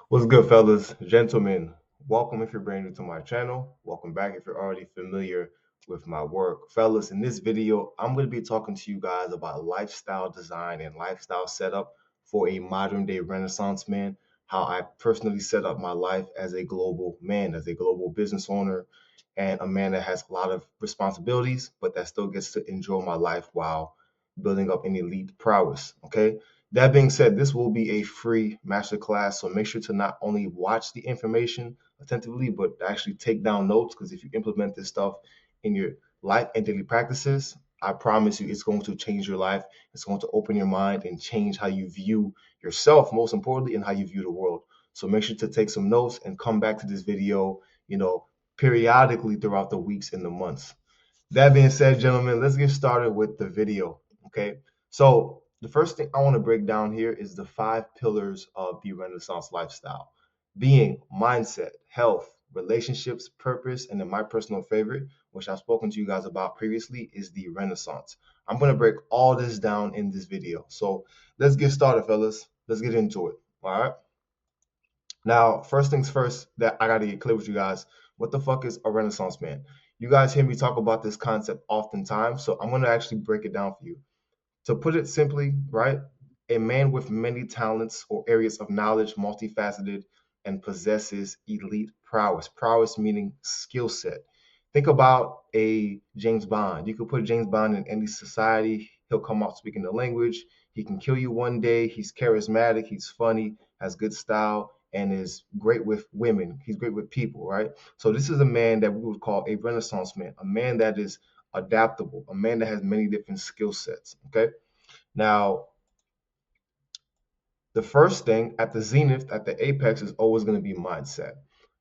What's good, fellas, gentlemen? Welcome if you're brand new to my channel. Welcome back if you're already familiar with my work. Fellas, in this video, I'm going to be talking to you guys about lifestyle design and lifestyle setup for a modern day Renaissance man, how I personally set up my life as a global man, as a global business owner, and a man that has a lot of responsibilities, but that still gets to enjoy my life while building up an elite prowess. Okay. That being said, this will be a free masterclass, so make sure to not only watch the information attentively, but actually take down notes. Because if you implement this stuff in your life and daily practices, I promise you it's going to change your life. It's going to open your mind and change how you view yourself, most importantly, and how you view the world. So make sure to take some notes and come back to this video, periodically throughout the weeks and the months. That being said, gentlemen, let's get started with the video. Okay. So the first thing I want to break down here is the 5 pillars of the Renaissance lifestyle, being mindset, health, relationships, purpose, and then my personal favorite, which I've spoken to you guys about previously, is the Renaissance. I'm going to break all this down in this video. So let's get started, fellas. Let's get into it. All right. Now, first things first, that I got to get clear with you guys. What the fuck is a Renaissance man? You guys hear me talk about this concept oftentimes, so I'm going to actually break it down for you. To put it simply, right, a man with many talents or areas of knowledge, multifaceted, and possesses elite prowess. Prowess meaning skill set. Think about a James Bond. You could put James Bond in any society. He'll come out speaking the language. He can kill you one day. He's charismatic. He's funny, has good style, and is great with women. He's great with people, right? So this is a man that we would call a Renaissance man, a man that is adaptable, a man that has many different skill sets. Okay. Now, the first thing at the zenith, at the apex, is always going to be mindset.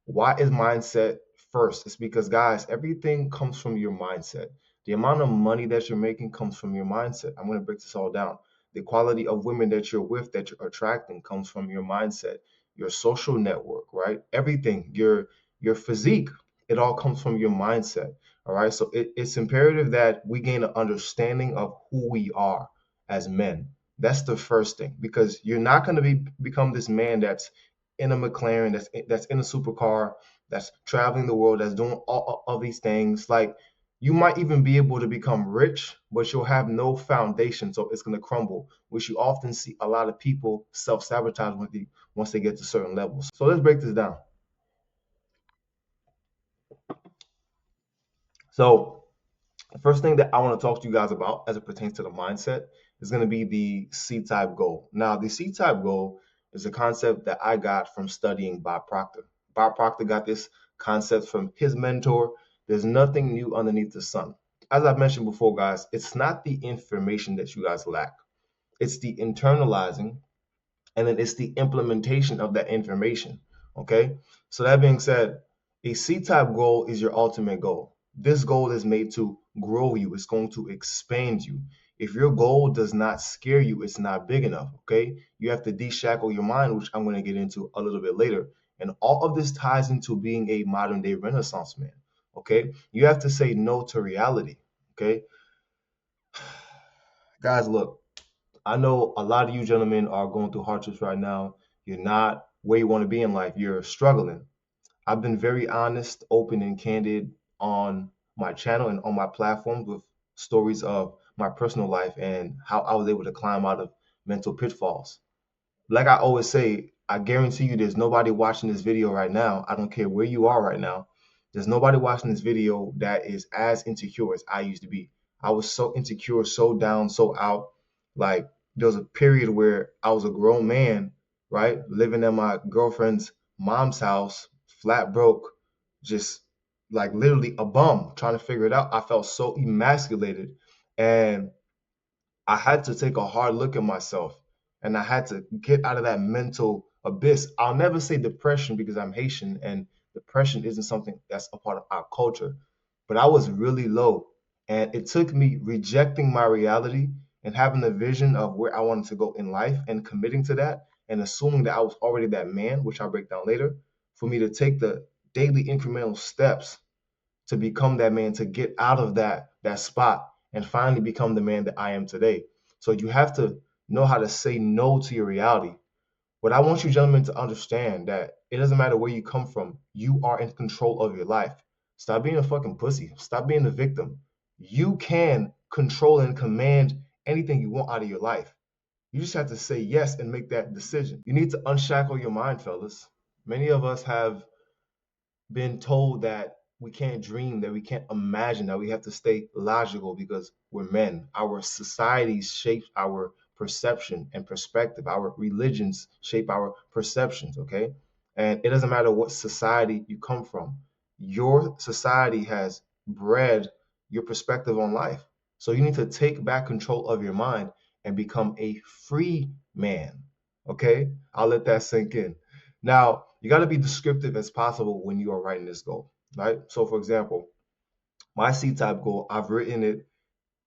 Why is mindset first? It's because, guys, everything comes from your mindset. The amount of money that you're making comes from your mindset. I'm going to break this all down. The quality of women that you're with, that you're attracting, comes from your mindset, your social network, right? Everything, your physique, it all comes from your mindset. All right. So it's imperative that we gain an understanding of who we are as men. That's the first thing, because you're not going to become this man that's in a McLaren, that's in a supercar, that's traveling the world, that's doing all of these things. Like, you might even be able to become rich, but you'll have no foundation, so it's going to crumble, which you often see a lot of people self-sabotage once they get to certain levels. So let's break this down. So the first thing that I want to talk to you guys about as it pertains to the mindset is going to be the C-type goal. Now, the C-type goal is a concept that I got from studying Bob Proctor. Bob Proctor got this concept from his mentor. There's nothing new underneath the sun. As I've mentioned before, guys, it's not the information that you guys lack. It's the internalizing, and then it's the implementation of that information. Okay. So that being said, a C-type goal is your ultimate goal. This goal is made to grow you. It's going to expand you. If your goal does not scare you, it's not big enough. Okay. You have to deshackle your mind, which I'm going to get into a little bit later. And all of this ties into being a modern day Renaissance man. Okay. You have to say no to reality. Okay. Guys, look, I know a lot of you gentlemen are going through hardships right now. You're not where you want to be in life. You're struggling. I've been very honest, open, and candid on my channel and on my platforms with stories of my personal life and how I was able to climb out of mental pitfalls. Like I always say, I guarantee you there's nobody watching this video right now. I don't care where you are right now. There's nobody watching this video that is as insecure as I used to be. I was so insecure, so down, so out. Like, there was a period where I was a grown man, right? Living at my girlfriend's mom's house, flat broke, just like literally a bum, trying to figure it out. I felt so emasculated. And I had to take a hard look at myself, and I had to get out of that mental abyss. I'll never say depression because I'm Haitian and depression isn't something that's a part of our culture. But I was really low, and it took me rejecting my reality and having a vision of where I wanted to go in life and committing to that and assuming that I was already that man, which I'll break down later, for me to take the daily incremental steps to become that man, to get out of that spot and finally become the man that I am today. So you have to know how to say no to your reality. What I want you gentlemen to understand that it doesn't matter where you come from, you are in control of your life. Stop being a fucking pussy. Stop being a victim. You can control and command anything you want out of your life. You just have to say yes and make that decision. You need to unshackle your mind, fellas. Many of us have been told that we can't dream, that we can't imagine, that we have to stay logical because we're men. Our societies shape our perception and perspective. Our religions shape our perceptions, okay? And it doesn't matter what society you come from. Your society has bred your perspective on life. So you need to take back control of your mind and become a free man, okay? I'll let that sink in. Now, you got to be descriptive as possible when you are writing this goal, right? So, for example, my C-type goal, I've written it,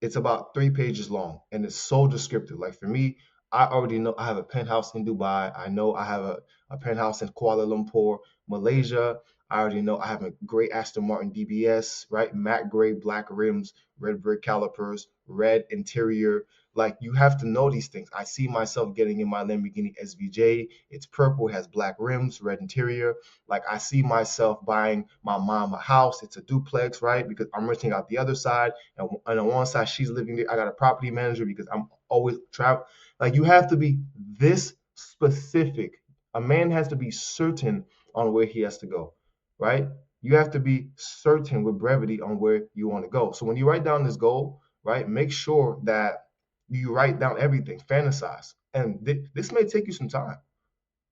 it's about 3 pages long and it's so descriptive. Like for me, I already know I have a penthouse in Dubai. I know I have a penthouse in Kuala Lumpur, Malaysia. I already know I have a great Aston Martin DBS, right? Matte gray, black rims, red brick calipers, red interior. Like you have to know these things. I see myself getting in my Lamborghini SVJ. It's purple, it has black rims, red interior. Like I see myself buying my mom a house. It's a duplex, right? Because I'm renting out the other side. And on one side, she's living there. I got a property manager because I'm always travel. Like you have to be this specific. A man has to be certain on where he has to go, right? You have to be certain with brevity on where you want to go. So when you write down this goal, right, make sure that you write down everything, fantasize. And this may take you some time.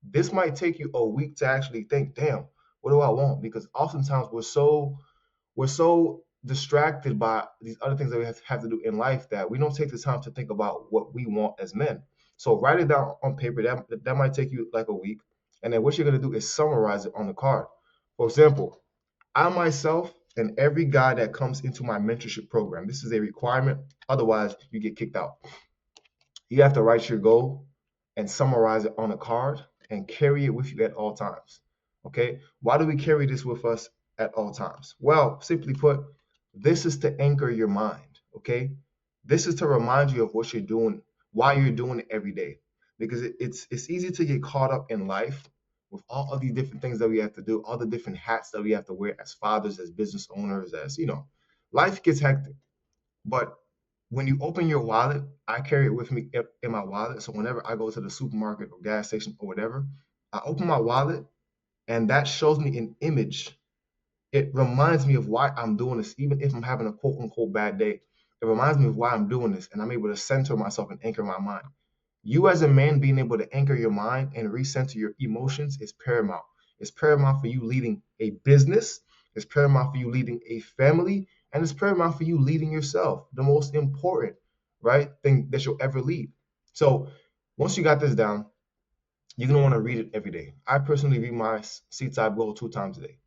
This might take you a week to actually think, damn, what do I want? Because oftentimes we're so distracted by these other things that we have to do in life that we don't take the time to think about what we want as men. So write it down on paper. That might take you like a week. And then what you're gonna do is summarize it on the card. For example, I myself and every guy that comes into my mentorship program, this is a requirement. Otherwise, you get kicked out. You have to write your goal and summarize it on a card and carry it with you at all times. Okay? Why do we carry this with us at all times? Well, simply put, this is to anchor your mind. Okay? This is to remind you of what you're doing, why you're doing it every day. Because it's easy to get caught up in life with all of these different things that we have to do, all the different hats that we have to wear as fathers, as business owners, as life gets hectic. But when you open your wallet, I carry it with me in my wallet. So whenever I go to the supermarket or gas station or whatever, I open my wallet and that shows me an image. It reminds me of why I'm doing this, even if I'm having a quote unquote bad day. It reminds me of why I'm doing this, and I'm able to center myself and anchor my mind. You as a man being able to anchor your mind and recenter your emotions is paramount. It's paramount for you leading a business. It's paramount for you leading a family, and it's paramount for you leading yourself. The most important, right, thing that you'll ever lead. So once you got this down, you're gonna want to read it every day. I personally read my C-type goal 2 times a day.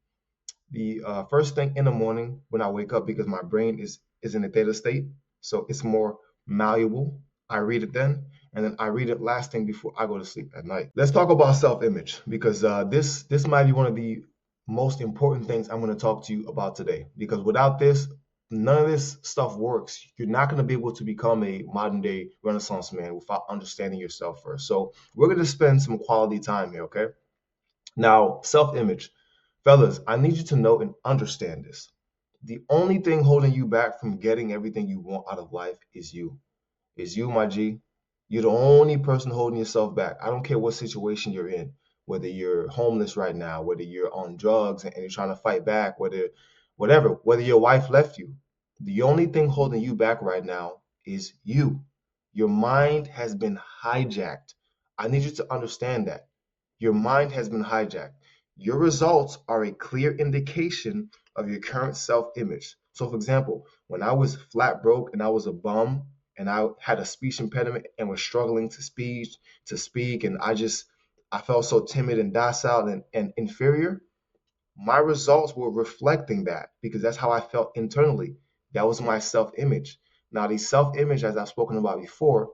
The first thing in the morning when I wake up because my brain is in a theta state, so it's more malleable. I read it then, and then I read it last thing before I go to sleep at night. Let's talk about self-image because this might be one of the most important things I'm going to talk to you about today. Because without this, none of this stuff works. You're not going to be able to become a modern day Renaissance man without understanding yourself first. So we're going to spend some quality time here, okay? Now, self-image. Fellas, I need you to know and understand this. The only thing holding you back from getting everything you want out of life is you. Is you, my G. You're the only person holding yourself back. I don't care what situation you're in, whether you're homeless right now, whether you're on drugs and you're trying to fight back, whether your wife left you. The only thing holding you back right now is you. Your mind has been hijacked. I need you to understand that. Your mind has been hijacked. Your results are a clear indication of your current self-image. So, for example, when I was flat broke and I was a bum and I had a speech impediment and was struggling to speak, and I felt so timid and docile and inferior, my results were reflecting that because that's how I felt internally. That was my self-image. Now, the self-image, as I've spoken about before,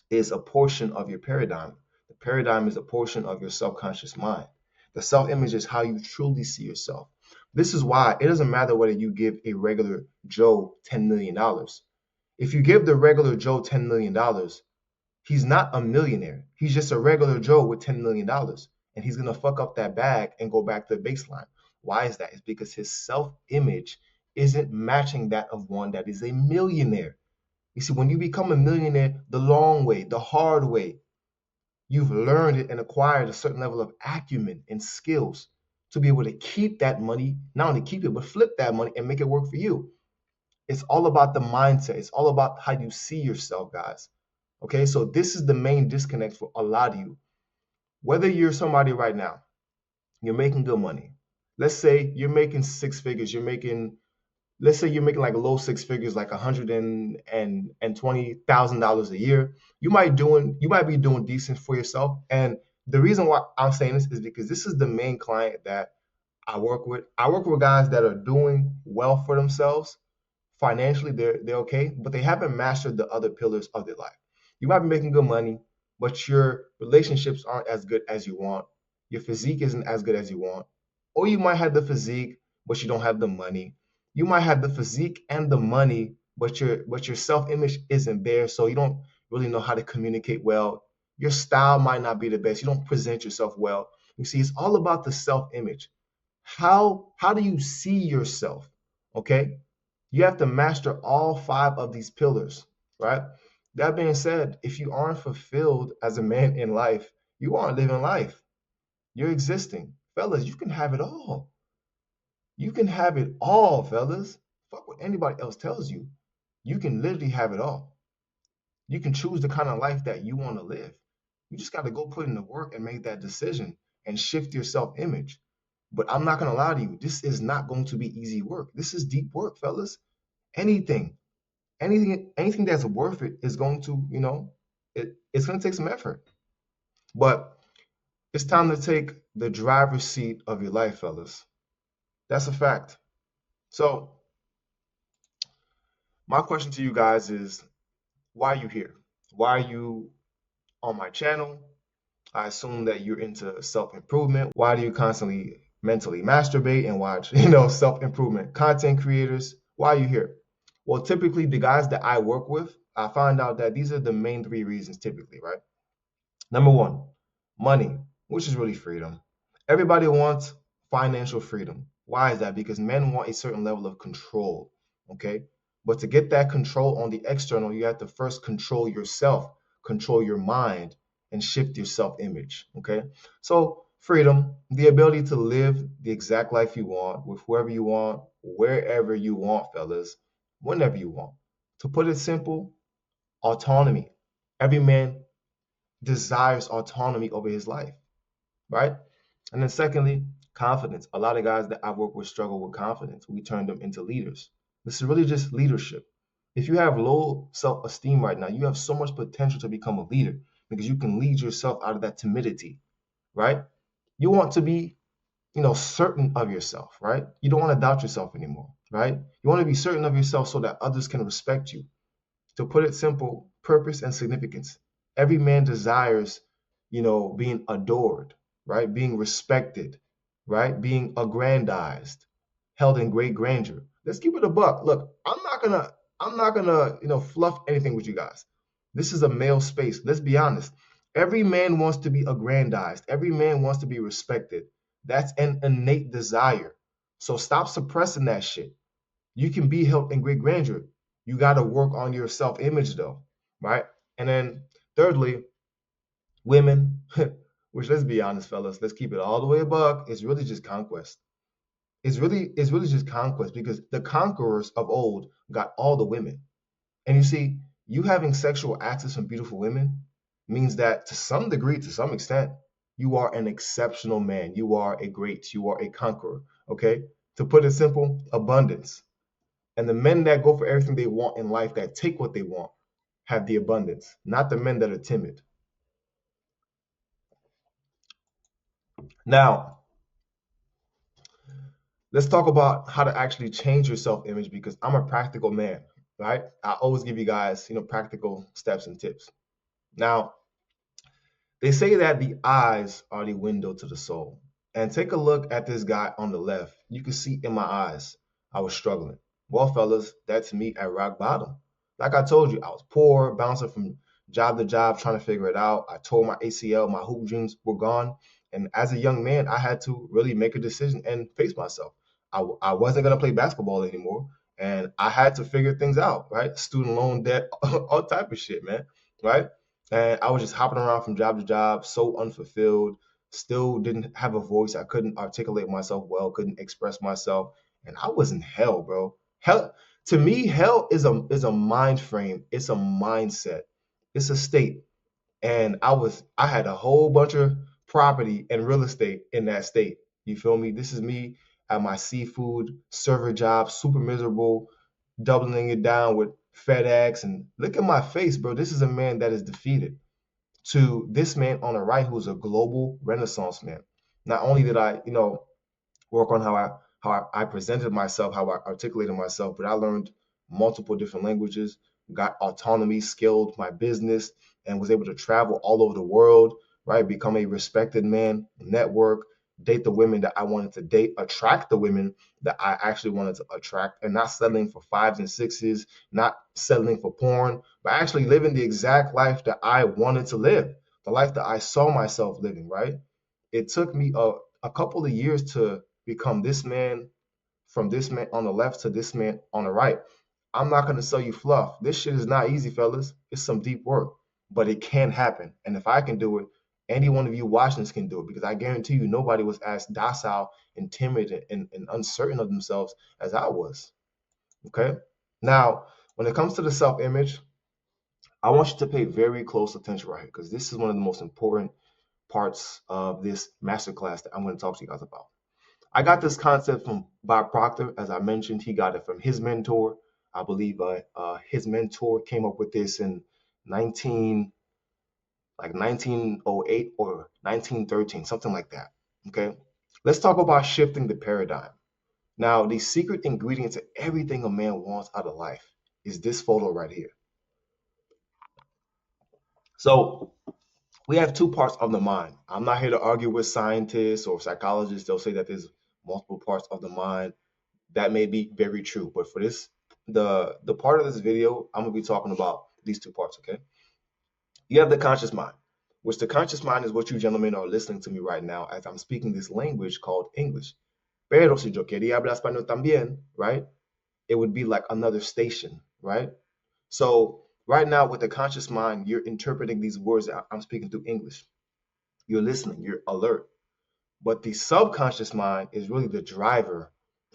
is a portion of your paradigm. The paradigm is a portion of your subconscious mind. The self image is how you truly see yourself. This is why it doesn't matter whether you give a regular Joe $10 million. If you give the regular Joe $10 million, He's not a millionaire. He's just a regular Joe with $10 million. And he's going to fuck up that bag and go back to the baseline. Why is that? It's because his self image isn't matching that of one that is a millionaire. You see, when you become a millionaire the long way, the hard way, you've learned it and acquired a certain level of acumen and skills to be able to keep that money, not only keep it, but flip that money and make it work for you. It's all about the mindset. It's all about how you see yourself, guys. Okay, so this is the main disconnect for a lot of you. Whether you're somebody right now, you're making good money. Let's say you're making six figures. Let's say you're making like low six figures, like $120,000 a year. You might be doing decent for yourself. And the reason why I'm saying this is because this is the main client that I work with. I work with guys that are doing well for themselves financially. They're okay, but they haven't mastered the other pillars of their life. You might be making good money, but your relationships aren't as good as you want. Your physique isn't as good as you want. Or you might have the physique, but you don't have the money. You might have the physique and the money, but your self-image isn't there, so you don't really know how to communicate well. Your style might not be the best. You don't present yourself well. You see, it's all about the self-image. How do you see yourself? Okay? You have to master all five of these pillars, right? That being said, if you aren't fulfilled as a man in life, you aren't living life. You're existing. Fellas, you can have it all. You can have it all, fellas. Fuck what anybody else tells you. You can literally have it all. You can choose the kind of life that you want to live. You just got to go put in the work and make that decision and shift your self image. But I'm not going to lie to you, this is not going to be easy work. This is deep work, fellas. Anything, anything that's worth it is going to, it's going to take some effort. But it's time to take the driver's seat of your life, fellas. That's a fact. So, my question to you guys is, why are you here? Why are you on my channel? I assume that you're into self-improvement. Why do you constantly mentally masturbate and watch, self-improvement content creators? Why are you here? Well, typically the guys that I work with, I find out that these are the main three reasons typically, right? Number one, money, which is really freedom. Everybody wants financial freedom. Why is that? Because men want a certain level of control, okay? But to get that control on the external, you have to first control yourself, control your mind, and shift your self-image, okay? So freedom, the ability to live the exact life you want, with whoever you want, wherever you want, fellas, whenever you want. To put it simple, autonomy. Every man desires autonomy over his life, right? And then secondly, confidence. A lot of guys that I've worked with struggle with confidence. We turn them into leaders. This is really just leadership. If you have low self-esteem right now, you have so much potential to become a leader because you can lead yourself out of that timidity, right? You want to be, certain of yourself, right? You don't want to doubt yourself anymore, right? You want to be certain of yourself so that others can respect you. To put it simple, purpose and significance. Every man desires, being adored, right? Being respected, right? Being aggrandized, held in great grandeur. Let's keep it a buck. Look, I'm not gonna, fluff anything with you guys. This is a male space. Let's be honest. Every man wants to be aggrandized. Every man wants to be respected. That's an innate desire. So stop suppressing that shit. You can be held in great grandeur. You got to work on your self image though, right? And then thirdly, women, which let's be honest, fellas, let's keep it all the way a buck. It's really just conquest. It's really just conquest because the conquerors of old got all the women. And you see, you having sexual access from beautiful women means that to some degree, to some extent, you are an exceptional man. You are a conqueror. Okay? To put it simple, abundance. And the men that go for everything they want in life, that take what they want, have the abundance, not the men that are timid. Now, let's talk about how to actually change your self-image because I'm a practical man, right? I always give you guys, practical steps and tips. Now, they say that the eyes are the window to the soul. And take a look at this guy on the left. You can see in my eyes, I was struggling. Well, fellas, that's me at rock bottom. Like I told you, I was poor, bouncing from job to job, trying to figure it out. I tore my ACL, my hoop dreams were gone. And as a young man, I had to really make a decision and face myself. I wasn't going to play basketball anymore. And I had to figure things out, right? Student loan debt, all type of shit, man, right? And I was just hopping around from job to job, so unfulfilled, still didn't have a voice. I couldn't articulate myself well, couldn't express myself. And I was in hell, bro. Hell, to me, hell is a mind frame. It's a mindset. It's a state. And I had a whole bunch of property and real estate in that state. You feel me? This is me at my seafood server job, super miserable, doubling it down with FedEx. And look at my face, bro. This is a man that is defeated. To this man on the right, who's a global renaissance man. Not only did I, work on how I presented myself, how I articulated myself, but I learned multiple different languages, got autonomy, scaled my business, and was able to travel all over the world, right? Become a respected man, network, date the women that I wanted to date, attract the women that I actually wanted to attract, and not settling for fives and sixes, not settling for porn, but actually living the exact life that I wanted to live, the life that I saw myself living, right? It took me a couple of years to become this man, from this man on the left to this man on the right. I'm not going to sell you fluff. This shit is not easy, fellas. It's some deep work, but it can happen. And if I can do it, any one of you watching this can do it, because I guarantee you nobody was as docile and timid and uncertain of themselves as I was. Okay. Now, when it comes to the self image, I want you to pay very close attention right here, because this is one of the most important parts of this masterclass that I'm going to talk to you guys about. I got this concept from Bob Proctor. As I mentioned, he got it from his mentor. I believe his mentor came up with this in 1908 or 1913, something like that. Okay, let's talk about shifting the paradigm. Now, the secret ingredient to everything a man wants out of life is this photo right here. So we have two parts of the mind. I'm not here to argue with scientists or psychologists. They'll say that there's multiple parts of the mind. That may be very true, but for this, the part of this video, I'm gonna be talking about these two parts. Okay, you have the conscious mind, which the conscious mind is what you gentlemen are listening to me right now as I'm speaking this language called English. Pero si yo quería hablar español también, right? It would be like another station, right? So right now with the conscious mind, you're interpreting these words that I'm speaking through English. You're listening, you're alert. But the subconscious mind is really the driver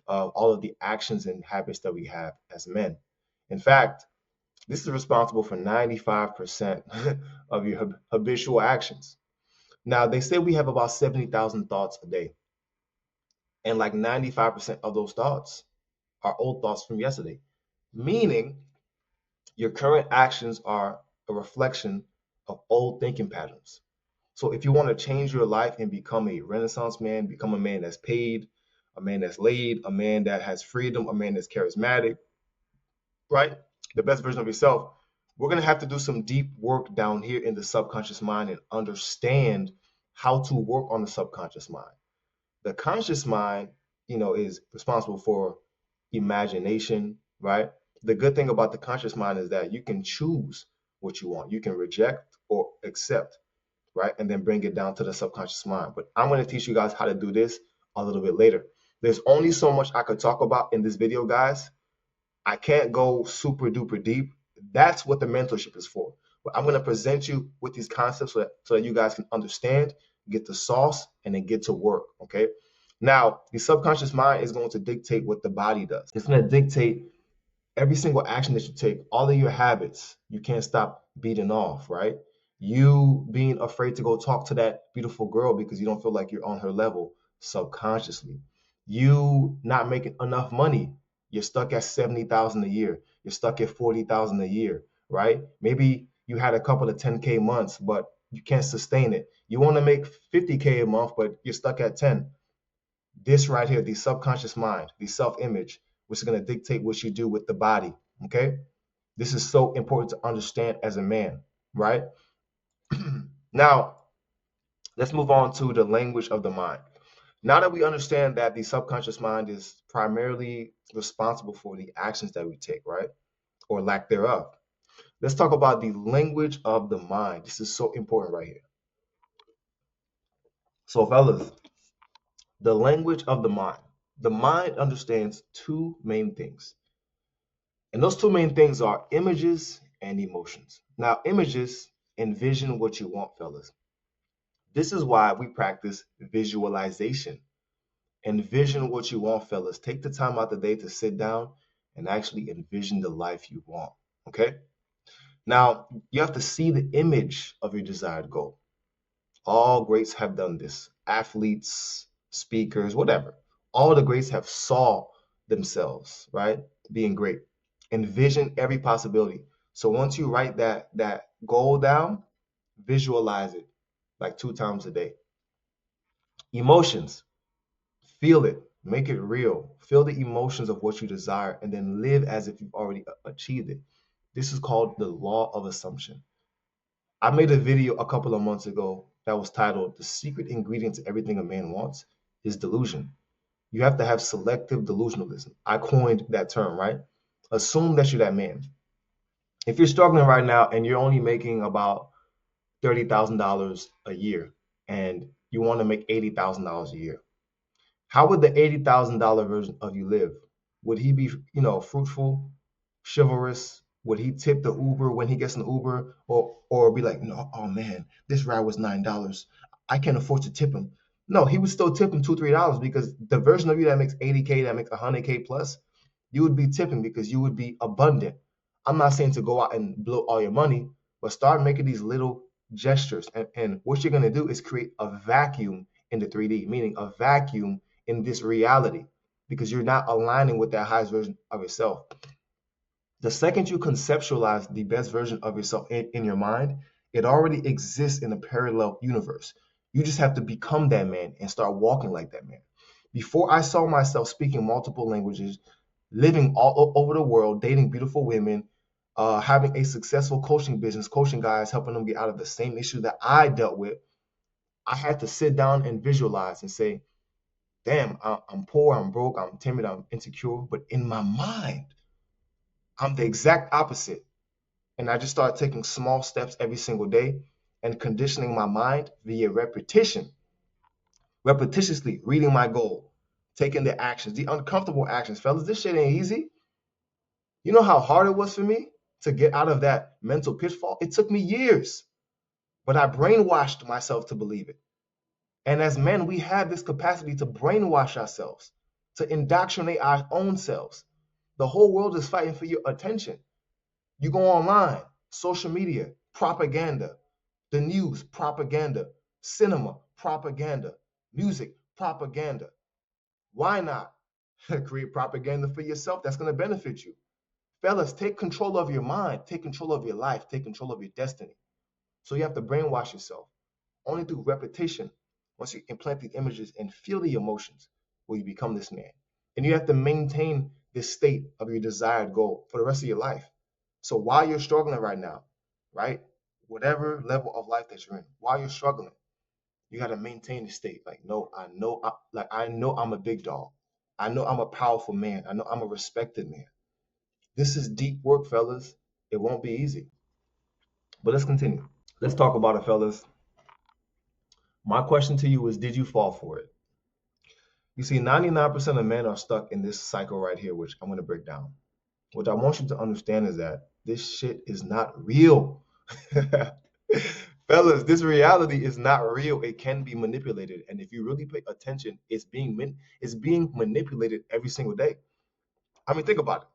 of all of the actions and habits that we have as men. In fact, this is responsible for 95% of your habitual actions. Now, they say we have about 70,000 thoughts a day, and like 95% of those thoughts are old thoughts from yesterday, meaning your current actions are a reflection of old thinking patterns. So if you want to change your life and become a renaissance man, become a man that's paid, a man that's laid, a man that has freedom, a man that's charismatic, right? The best version of yourself, we're going to have to do some deep work down here in the subconscious mind and understand how to work on the subconscious mind. The conscious mind, is responsible for imagination, right? The good thing about the conscious mind is that you can choose what you want. You can reject or accept, right? And then bring it down to the subconscious mind. But I'm going to teach you guys how to do this a little bit later. There's only so much I could talk about in this video, guys. I can't go super duper deep. That's what the mentorship is for. But I'm going to present you with these concepts so that you guys can understand, get the sauce, and then get to work, okay? Now, the subconscious mind is going to dictate what the body does. It's going to dictate every single action that you take, all of your habits. You can't stop beating off, right? You being afraid to go talk to that beautiful girl because you don't feel like you're on her level subconsciously. You not making enough money. You're stuck at 70,000 a year. You're stuck at 40,000 a year, right? Maybe you had a couple of 10K months, but you can't sustain it. You want to make 50K a month, but you're stuck at 10. This right here, the subconscious mind, the self-image, which is going to dictate what you do with the body, okay? This is so important to understand as a man, right? Now, let's move on to the language of the mind. Now that we understand that the subconscious mind is primarily responsible for the actions that we take, right? Or lack thereof. Let's talk about the language of the mind. This is so important right here. So, fellas, the language of the mind. The mind understands two main things. And those two main things are images and emotions. Now, images envision what you want, fellas. This is why we practice visualization. Envision what you want, fellas. Take the time out the day to sit down and actually envision the life you want. Okay? Now, you have to see the image of your desired goal. All greats have done this. Athletes, speakers, whatever. All the greats have saw themselves, right? Being great. Envision every possibility. So once you write that goal down, visualize it like 2 times a day. Emotions, feel it, make it real. Feel the emotions of what you desire and then live as if you've already achieved it. This is called the law of assumption. I made a video a couple of months ago that was titled "The Secret Ingredient to Everything a Man Wants is Delusion." You have to have selective delusionalism. I coined that term, right? Assume that you're that man. If you're struggling right now and you're only making about $30,000 a year and you want to make $80,000 a year, how would the $80,000 version of you live? Would he be, fruitful, chivalrous? Would he tip the Uber when he gets an Uber, or be like, no, oh man, this ride was $9. I can't afford to tip him. No, he would still tip him $2, $3 because the version of you that makes 80K, that makes 100K plus, you would be tipping because you would be abundant. I'm not saying to go out and blow all your money, but start making these little gestures. And what you're gonna do is create a vacuum in the 3D, meaning a vacuum in this reality, because you're not aligning with that highest version of yourself. The second you conceptualize the best version of yourself in your mind, it already exists in a parallel universe. You just have to become that man and start walking like that man. Before I saw myself speaking multiple languages, living all over the world, dating beautiful women, having a successful coaching business, coaching guys, helping them get out of the same issue that I dealt with, I had to sit down and visualize and say, damn, I'm poor, I'm broke, I'm timid, I'm insecure. But in my mind, I'm the exact opposite. And I just started taking small steps every single day and conditioning my mind via repetition, repetitiously reading my goal, taking the actions, the uncomfortable actions. Fellas, this shit ain't easy. You know how hard it was for me to get out of that mental pitfall? It took me years, but I brainwashed myself to believe it. And as men, we have this capacity to brainwash ourselves, to indoctrinate our own selves. The whole world is fighting for your attention. You go online, social media, propaganda, the news, propaganda, cinema, propaganda, music, propaganda. Why not create propaganda for yourself that's going to benefit you? Fellas, take control of your mind, take control of your life, take control of your destiny. So you have to brainwash yourself. Only through repetition, once you implant the images and feel the emotions, will you become this man. And you have to maintain this state of your desired goal for the rest of your life. So while you're struggling right now, right, whatever level of life that you're in, while you're struggling, you got to maintain the state. Like, no, I know I'm a big dog. I know I'm a powerful man. I know I'm a respected man. This is deep work, fellas. It won't be easy. But let's continue. Let's talk about it, fellas. My question to you is, did you fall for it? You see, 99% of men are stuck in this cycle right here, which I'm going to break down. What I want you to understand is that this shit is not real. Fellas, this reality is not real. It can be manipulated. And if you really pay attention, it's being manipulated every single day. I mean, think about it.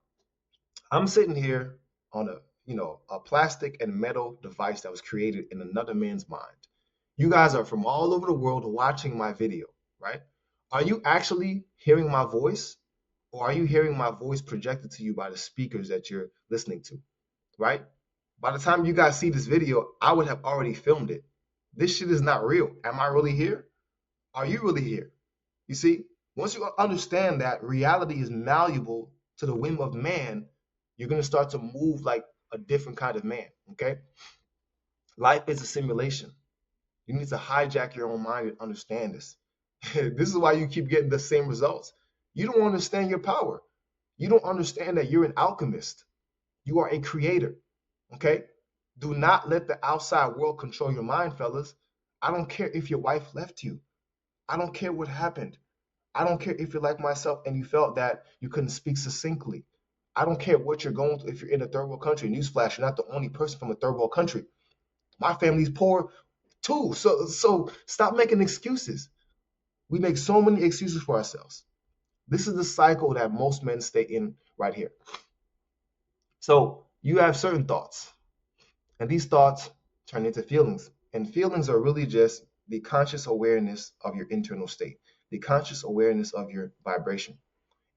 I'm sitting here on a plastic and metal device that was created in another man's mind. You guys are from all over the world watching my video, right? Are you actually hearing my voice, or are you hearing my voice projected to you by the speakers that you're listening to, right? By the time you guys see this video, I would have already filmed it. This shit is not real. Am I really here? Are you really here? You see, once you understand that reality is malleable to the whim of man, you're going to start to move like a different kind of man, okay? Life is a simulation. You need to hijack your own mind and understand this. This is why you keep getting the same results. You don't understand your power. You don't understand that you're an alchemist. You are a creator, Okay? Do not let the outside world control your mind, fellas. I don't care if your wife left you. I don't care what happened. I don't care if you're like myself and you felt that you couldn't speak succinctly. I don't care what you're going through if you're in a third world country. Newsflash, you're not the only person from a third world country. My family's poor too. So stop making excuses. We make so many excuses for ourselves. This is the cycle that most men stay in right here. So you have certain thoughts, and these thoughts turn into feelings. And feelings are really just the conscious awareness of your internal state, the conscious awareness of your vibration.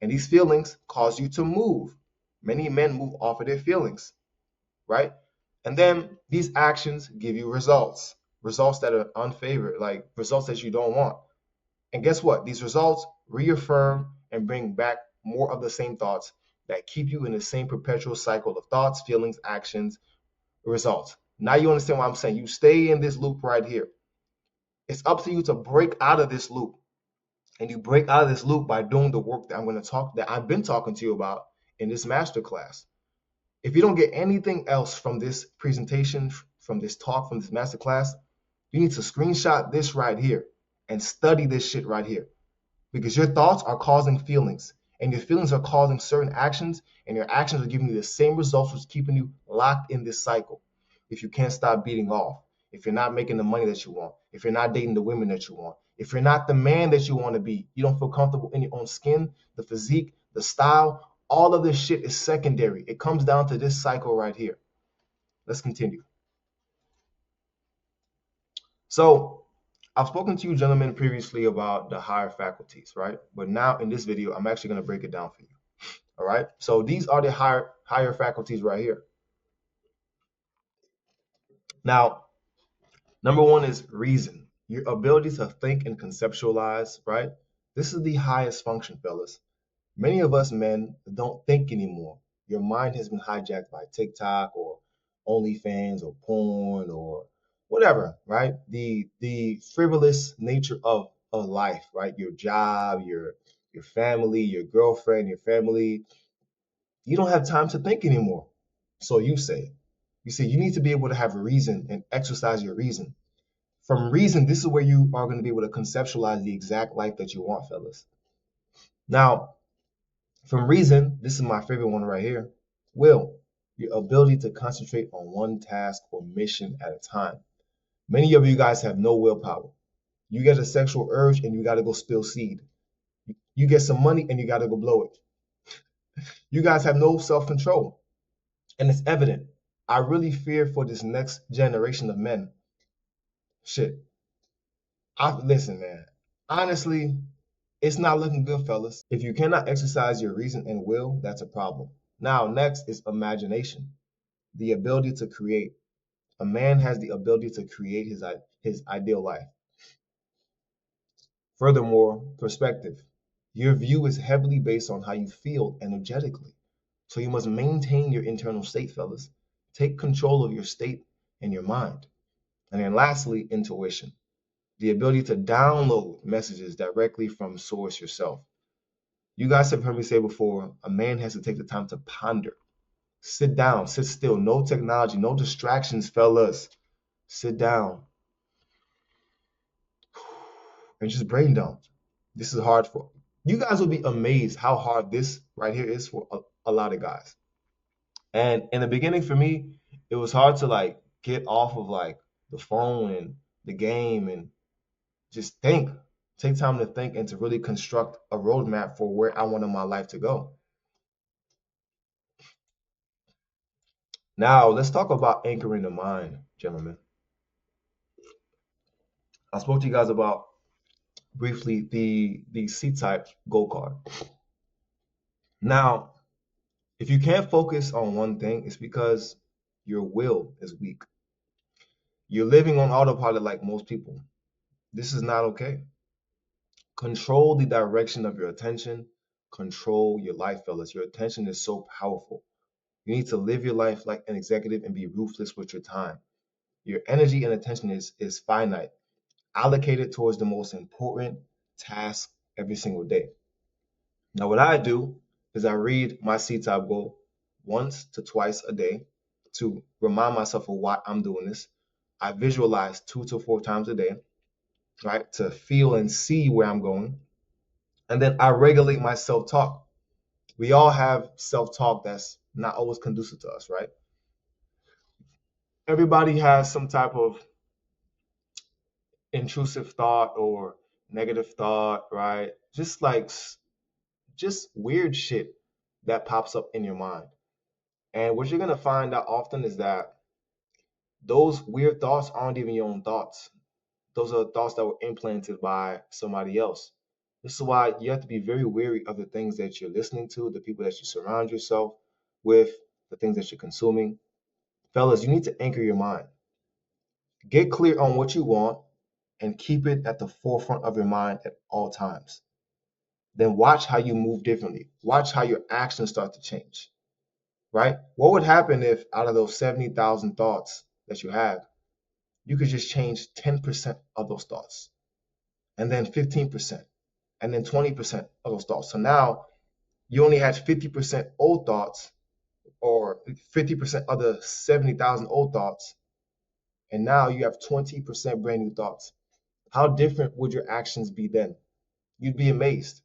And these feelings cause you to move. Many men move off of their feelings, right? And then these actions give you results, results that are unfavored, like results that you don't want. And guess what? These results reaffirm and bring back more of the same thoughts that keep you in the same perpetual cycle of thoughts, feelings, actions, results. Now you understand what I'm saying. You stay in this loop right here. It's up to you to break out of this loop. And you break out of this loop by doing the work that I've been talking to you about in this masterclass. If you don't get anything else from this presentation, from this talk, from this masterclass, you need to screenshot this right here and study this shit right here. Because your thoughts are causing feelings, and your feelings are causing certain actions, and your actions are giving you the same results, which is keeping you locked in this cycle. If you can't stop beating off, if you're not making the money that you want, if you're not dating the women that you want, if you're not the man that you want to be, you don't feel comfortable in your own skin, the physique, the style, all of this shit is secondary. It comes down to this cycle right here. Let's continue. So I've spoken to you gentlemen previously about the higher faculties, right? But now in this video, I'm actually going to break it down for you. All right. So these are the higher faculties right here. Now, number one is reason. Your ability to think and conceptualize, right? This is the highest function, fellas. Many of us men don't think anymore. Your mind has been hijacked by TikTok or OnlyFans or porn or whatever, right? The frivolous nature of life, right? Your job, your family, your girlfriend, your family. You don't have time to think anymore. So you say. You say you need to be able to have a reason and exercise your reason. From reason, this is where you are going to be able to conceptualize the exact life that you want, fellas. Now, from reason, this is my favorite one right here. Will, your ability to concentrate on one task or mission at a time. Many of you guys have no willpower. You get a sexual urge and you got to go spill seed. You get some money and you got to go blow it. You guys have no self-control. And it's evident. I really fear for this next generation of men. Shit. Listen, man. Honestly, it's not looking good, fellas. If you cannot exercise your reason and will, that's a problem. Now, next is imagination, the ability to create. A man has the ability to create his ideal life. Furthermore, perspective. Your view is heavily based on how you feel energetically. So you must maintain your internal state, fellas. Take control of your state and your mind. And then lastly, intuition, the ability to download messages directly from source yourself. You guys have heard me say before, a man has to take the time to ponder. Sit down, sit still, no technology, no distractions, fellas. Sit down and just brain dump. This is hard for you guys will be amazed how hard this right here is for a lot of guys. And in the beginning for me, it was hard to like get off of like the phone and the game and just think. Take time to think and to really construct a roadmap for where I wanted my life to go. Now, let's talk about anchoring the mind, gentlemen. I spoke to you guys about briefly the C-type goal card. Now, if you can't focus on one thing, it's because your will is weak. You're living on autopilot like most people. This is not okay. Control the direction of your attention. Control your life, fellas. Your attention is so powerful. You need to live your life like an executive and be ruthless with your time. Your energy and attention is finite. Allocate it towards the most important task every single day. Now, what I do is I read my C-type goal once to twice a day to remind myself of why I'm doing this. I visualize 2 to 4 times a day, right, to feel and see where I'm going. And then I regulate my self talk. We all have self talk that's not always conducive to us, right? Everybody has some type of intrusive thought or negative thought, right? Just weird shit that pops up in your mind. And what you're gonna find out often is that those weird thoughts aren't even your own thoughts. Those are thoughts that were implanted by somebody else. This is why you have to be very wary of the things that you're listening to, the people that you surround yourself with, the things that you're consuming. Fellas, you need to anchor your mind. Get clear on what you want and keep it at the forefront of your mind at all times. Then watch how you move differently. Watch how your actions start to change, right? What would happen if out of those 70,000 thoughts that you have, you could just change 10% of those thoughts, and then 15%, and then 20% of those thoughts? So now you only had 50% old thoughts, or 50% of the 70,000 old thoughts, and now you have 20% brand new thoughts. How different would your actions be then? You'd be amazed.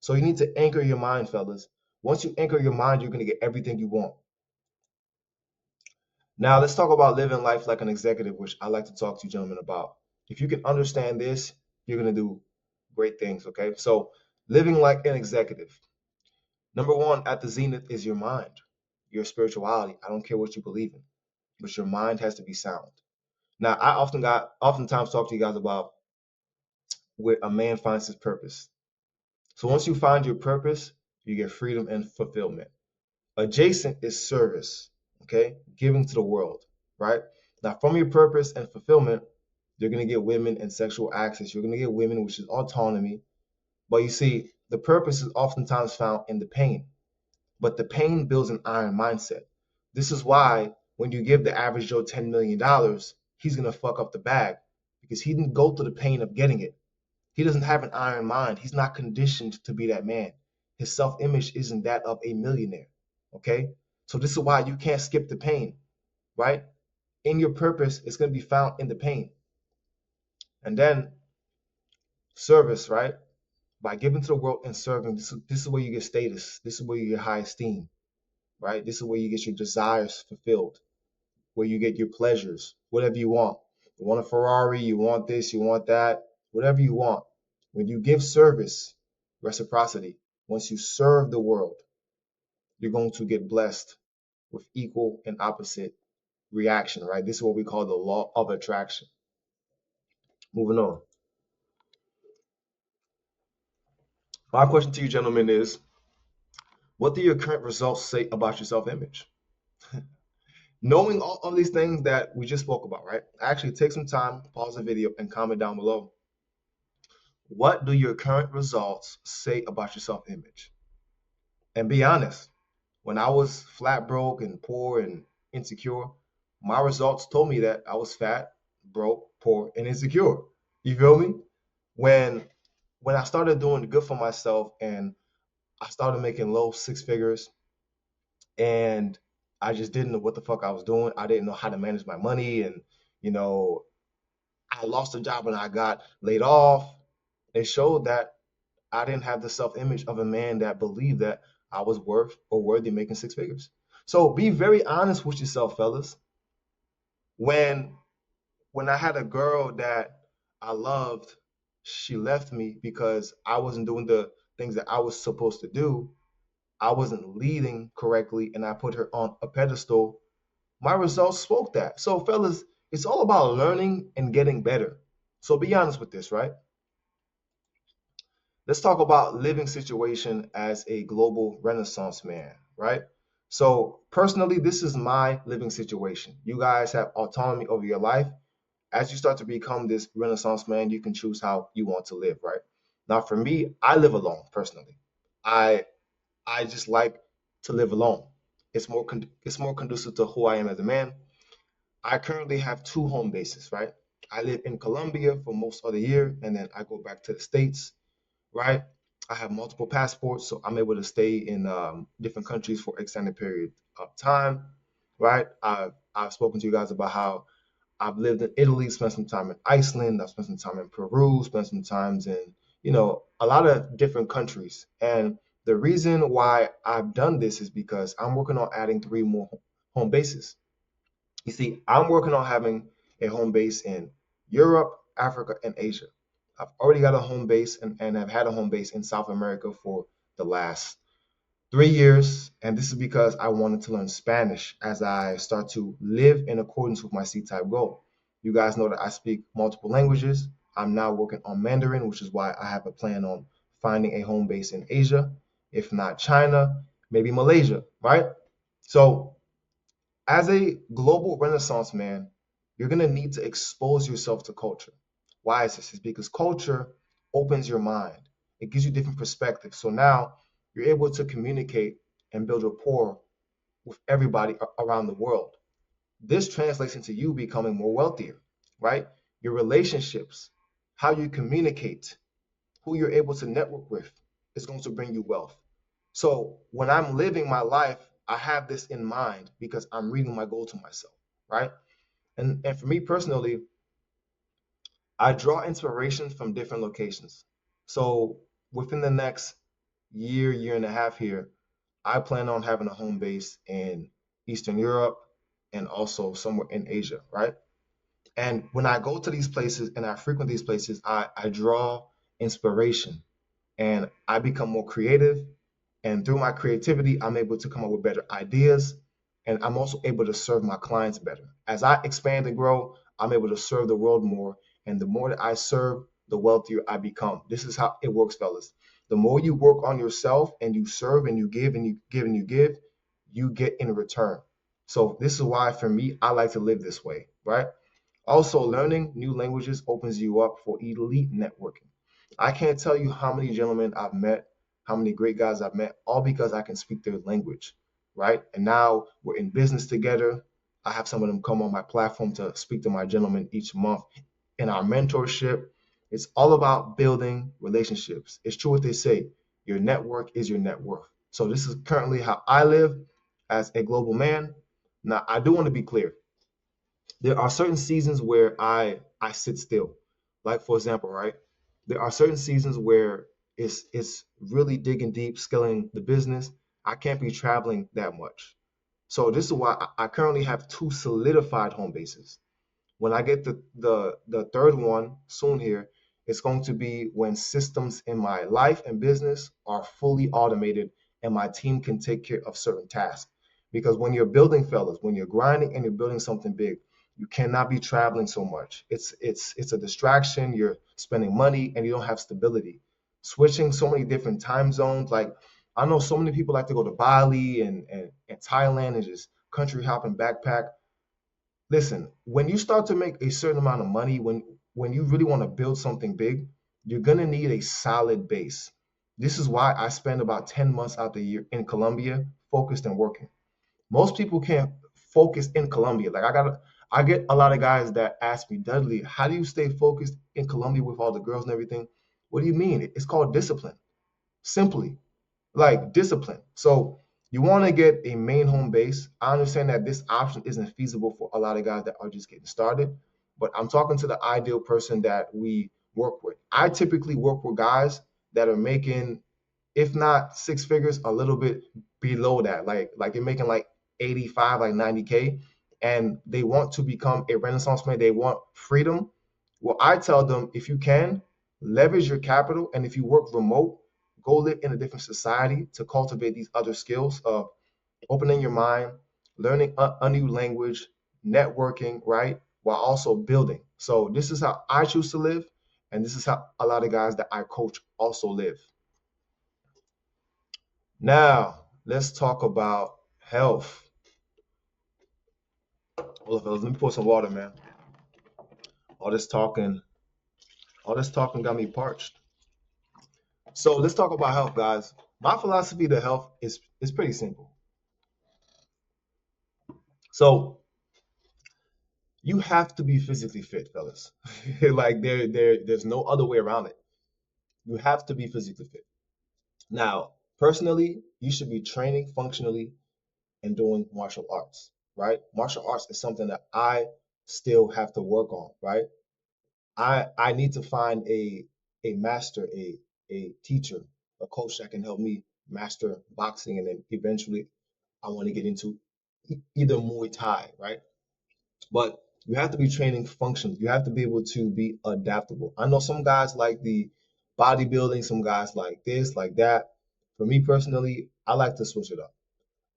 So you need to anchor your mind, fellas. Once you anchor your mind, you're going to get everything you want. Now, let's talk about living life like an executive, which I like to talk to you gentlemen about. If you can understand this, you're going to do great things, okay? So, living like an executive. Number one, at the zenith is your mind, your spirituality. I don't care what you believe in, but your mind has to be sound. Now, oftentimes talk to you guys about where a man finds his purpose. So once you find your purpose, you get freedom and fulfillment. Adjacent is service, okay? Giving to the world, right? Now, from your purpose and fulfillment, you're going to get women and sexual access. You're going to get women, which is autonomy. But you see, the purpose is oftentimes found in the pain. But the pain builds an iron mindset. This is why when you give the average Joe $10 million, he's going to fuck up the bag because he didn't go through the pain of getting it. He doesn't have an iron mind. He's not conditioned to be that man. His self-image isn't that of a millionaire. Okay? So this is why you can't skip the pain, right? In your purpose, it's going to be found in the pain. And then service, right? By giving to the world and serving, this is where you get status. This is where you get high esteem, right? This is where you get your desires fulfilled, where you get your pleasures, whatever you want. You want a Ferrari, you want this, you want that, whatever you want. When you give service, reciprocity, once you serve the world, you're going to get blessed with equal and opposite reaction, right? This is what we call the law of attraction. Moving on. My question to you, gentlemen, is what do your current results say about your self image? Knowing all of these things that we just spoke about, right? Actually, take some time, pause the video, and comment down below. What do your current results say about your self image? And be honest. When I was flat broke and poor and insecure, my results told me that I was fat, broke, poor, and insecure. You feel me? When when I started doing good for myself and I started making low six figures and I just didn't know what the fuck I was doing. I didn't know how to manage my money, and you know, I lost a job and I got laid off. It showed that I didn't have the self-image of a man that believed that I was worth or worthy of making six figures. So be very honest with yourself, fellas. When when I had a girl that I loved, she left me because I wasn't doing the things that I was supposed to do. I wasn't leading correctly, and I put her on a pedestal. My results spoke that. So, fellas, it's all about learning and getting better. So be honest with this, right? Let's talk about living situation as a global renaissance man, right? So personally, this is my living situation. You guys have autonomy over your life. As you start to become this renaissance man, you can choose how you want to live, right? Now, for me, I live alone personally. I I just like to live alone. It's more conducive to who I am as a man. I currently have two home bases, right? I live in Colombia for most of the year, and then I go back to the States, right? I have multiple passports, so I'm able to stay in different countries for extended period of time, right? I've spoken to you guys about how I've lived in Italy, spent some time in Iceland, I've spent some time in Peru, spent some times in, a lot of different countries. And the reason why I've done this is because I'm working on adding three more home bases. You see, I'm working on having a home base in Europe, Africa, and Asia. I've already got a home base and have had a home base in South America for the last 3 years. And this is because I wanted to learn Spanish as I start to live in accordance with my C type goal. You guys know that I speak multiple languages. I'm now working on Mandarin, which is why I have a plan on finding a home base in Asia, if not China, maybe Malaysia, right? So as a global renaissance man, you're going to need to expose yourself to culture. Why is this? It's because culture opens your mind. It gives you different perspectives. So now you're able to communicate and build rapport with everybody around the world. This translates into you becoming more wealthier, right? Your relationships, how you communicate, who you're able to network with is going to bring you wealth. So when I'm living my life, I have this in mind because I'm reading my goal to myself, right? And for me personally, I draw inspiration from different locations. So within the next year, year and a half here, I plan on having a home base in Eastern Europe and also somewhere in Asia, right? And when I go to these places and I frequent these places, I draw inspiration and I become more creative. And through my creativity, I'm able to come up with better ideas. And I'm also able to serve my clients better. As I expand and grow, I'm able to serve the world more. And the more that I serve, the wealthier I become. This is how it works, fellas. The more you work on yourself and you serve and you give and you give and you give, you get in return. So this is why for me, I like to live this way, right? Also, learning new languages opens you up for elite networking. I can't tell you how many gentlemen I've met, how many great guys I've met, all because I can speak their language, right? And now we're in business together. I have some of them come on my platform to speak to my gentlemen each month. In our mentorship, it's all about building relationships. It's true what they say, your network is your net worth. So this is currently how I live as a global man. Now, I do want to be clear there are certain seasons where I sit still. Like for example, right? There are certain seasons where it's really digging deep, scaling the business. I can't be traveling that much. So this is why I currently have two solidified home bases. When I get the third one soon here, it's going to be when systems in my life and business are fully automated and my team can take care of certain tasks. Because when you're building, fellas, when you're grinding and you're building something big, you cannot be traveling so much. It's a distraction. You're spending money and you don't have stability. Switching so many different time zones, like I know so many people like to go to Bali and Thailand and just country hop and backpack. Listen, when you start to make a certain amount of money, when you really want to build something big, you're gonna need a solid base. This is why I spend about 10 months out the year in Colombia focused and working. Most people can't focus in Colombia. Like I get a lot of guys that ask me, Dudley, how do you stay focused in Colombia with all the girls and everything? What do you mean? It's called discipline. Simply like discipline. So you want to get a main home base. I understand that this option isn't feasible for a lot of guys that are just getting started, but I'm talking to the ideal person that we work with. I typically work with guys that are making, if not six figures, a little bit below that. Like they're making like 85, like 90K, and they want to become a renaissance man. They want freedom. Well, I tell them if you can leverage your capital, and if you work remote, go live in a different society to cultivate these other skills of opening your mind, learning a new language, networking, right? While also building. So this is how I choose to live, and this is how a lot of guys that I coach also live. Now, let's talk about health. Hold on, fellas, let me pour some water, man. All this talking, all this talking got me parched. So let's talk about health, guys. My philosophy to health is pretty simple. So you have to be physically fit, fellas. Like there's no other way around it. You have to be physically fit. Now, personally, you should be training functionally and doing martial arts. right? Martial arts is something that I still have to work on, right? I need to find a master, a teacher, a coach that can help me master boxing, and then eventually I want to get into either Muay Thai, right? But you have to be training functions. You have to be able to be adaptable. I know some guys like the bodybuilding, some guys like this, like that. For me personally, I like to switch it up.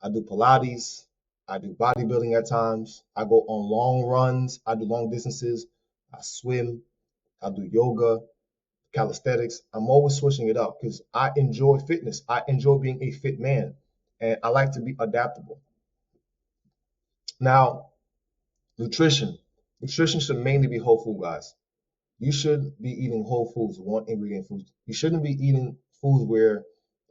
I do Pilates, I do bodybuilding at times. I go on long runs, I do long distances, I swim, I do yoga, calisthenics. I'm always switching it up because I enjoy fitness. I enjoy being a fit man, and I like to be adaptable. Now, nutrition. Nutrition should mainly be whole food, guys. You should be eating whole foods, one ingredient foods. You shouldn't be eating foods where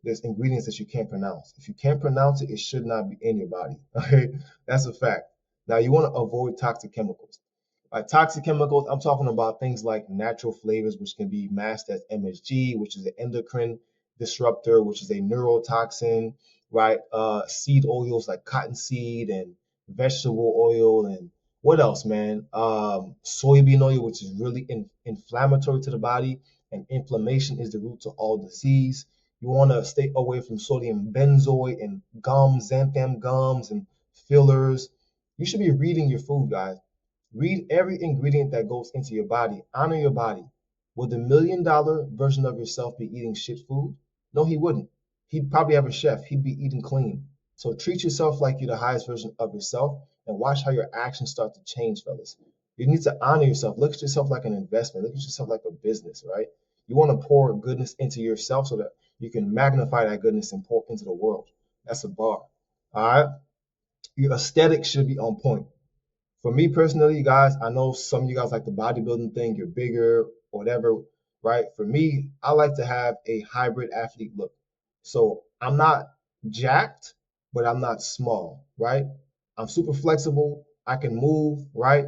there's ingredients that you can't pronounce. If you can't pronounce it, it should not be in your body. Okay, that's a fact. Now you want to avoid toxic chemicals. By toxic chemicals, I'm talking about things like natural flavors, which can be masked as MSG, which is an endocrine disruptor, which is a neurotoxin, right? Seed oils like cottonseed and vegetable oil, and what else, man? Soybean oil, which is really inflammatory to the body, and inflammation is the root to all disease. You want to stay away from sodium benzoate and gums, xanthan gums, and fillers. You should be reading your food, guys. Read every ingredient that goes into your body. Honor your body. Would the $1 million version of yourself be eating shit food? No, he wouldn't. He'd probably have a chef. He'd be eating clean. So treat yourself like you're the highest version of yourself and watch how your actions start to change, fellas. You need to honor yourself. Look at yourself like an investment. Look at yourself like a business, right? You want to pour goodness into yourself so that you can magnify that goodness and pour into the world. That's a bar. All right. Your aesthetic should be on point. For me personally, guys, I know some of you guys like the bodybuilding thing, you're bigger, whatever, right? For me, I like to have a hybrid athlete look. So I'm not jacked, but I'm not small, right? I'm super flexible. I can move, right?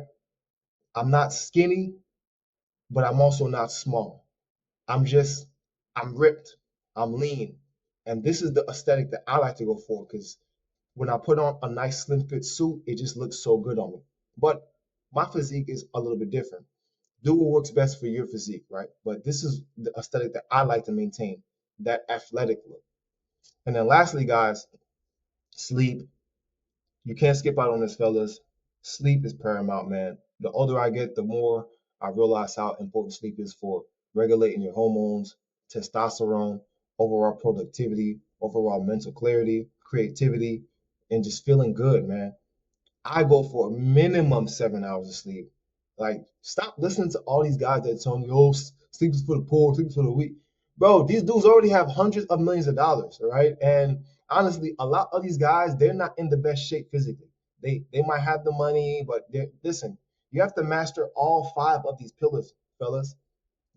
I'm not skinny, but I'm also not small. I'm just, I'm ripped. I'm lean. And this is the aesthetic that I like to go for because when I put on a nice slim fit suit, it just looks so good on me. But my physique is a little bit different. Do what works best for your physique, right? But this is the aesthetic that I like to maintain, that athletic look. And then lastly, guys, sleep. You can't skip out on this, fellas. Sleep is paramount, man. The older I get, the more I realize how important sleep is for regulating your hormones, testosterone, overall productivity, overall mental clarity, creativity, and just feeling good, man. I go for a minimum 7 hours of sleep. Like, stop listening to all these guys that tell you, oh, sleep is for the poor, sleep is for the weak. Bro, these dudes already have hundreds of millions of dollars, all right? And honestly, a lot of these guys, they're not in the best shape physically. They might have the money, but listen, you have to master all five of these pillars, fellas.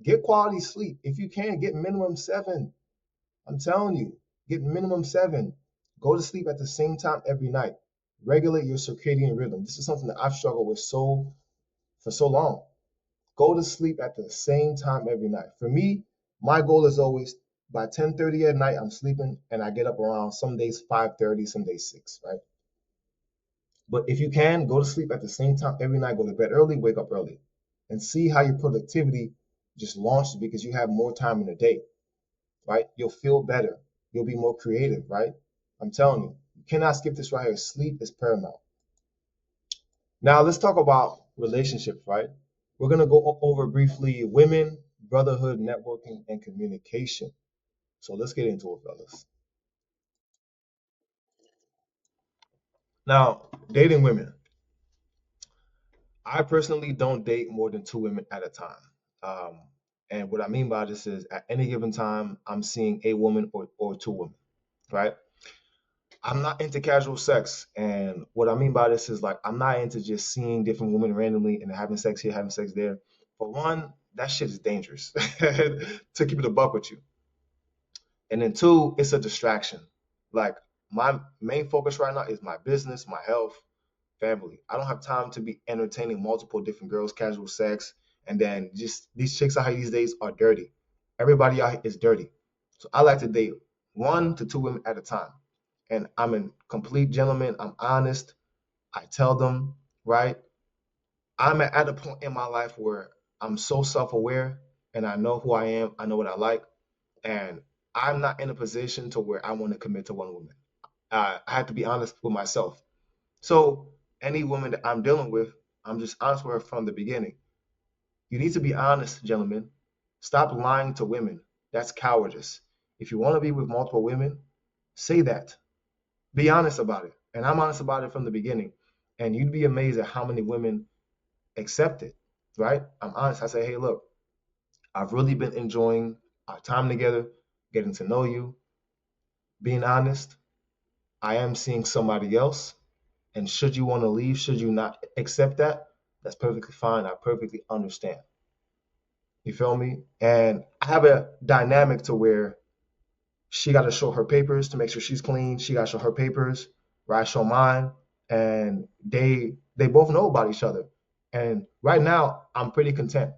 Get quality sleep. If you can, get minimum 7. I'm telling you, get minimum 7. Go to sleep at the same time every night. Regulate your circadian rhythm. This is something that I've struggled with for so long. Go to sleep at the same time every night. For me, my goal is always by 10:30 at night, I'm sleeping and I get up around some days 5:30, some days 6, right? But if you can, go to sleep at the same time every night, go to bed early, wake up early, and see how your productivity just launches because you have more time in the day, right? You'll feel better. You'll be more creative, right? I'm telling you, you cannot skip this right here. Sleep is paramount. Now let's talk about relationships, right? We're gonna go over briefly women, brotherhood, networking, and communication. So let's get into it, fellas. Now, dating women. I personally don't date more than 2 women at a time. Um, and what I mean by this is at any given time, I'm seeing a woman or 2 women, right? I'm not into casual sex. And what I mean by this is like, I'm not into just seeing different women randomly and having sex here, having sex there. For one, that shit is dangerous to keep it a buck with you. And then two, it's a distraction. Like my main focus right now is my business, my health, family. I don't have time to be entertaining multiple different girls, casual sex, and then just these chicks out here these days are dirty. Everybody out here is dirty. So I like to date 1 to 2 women at a time. And I'm a complete gentleman. I'm honest. I tell them, right? I'm at a point in my life where I'm so self-aware and I know who I am, I know what I like, and I'm not in a position to where I want to commit to one woman. I have to be honest with myself. So any woman that I'm dealing with, I'm just honest with her from the beginning. You need to be honest, gentlemen. Stop lying to women. That's cowardice. If you want to be with multiple women, say that. Be honest about it. And I'm honest about it from the beginning. And you'd be amazed at how many women accept it, right? I'm honest. I say, hey, look, I've really been enjoying our time together, getting to know you, being honest. I am seeing somebody else. And should you want to leave, should you not accept that, that's perfectly fine. I perfectly understand. You feel me? And I have a dynamic to where she got to show her papers to make sure she's clean. She got to show her papers, where I show mine, and they both know about each other. And right now, I'm pretty content.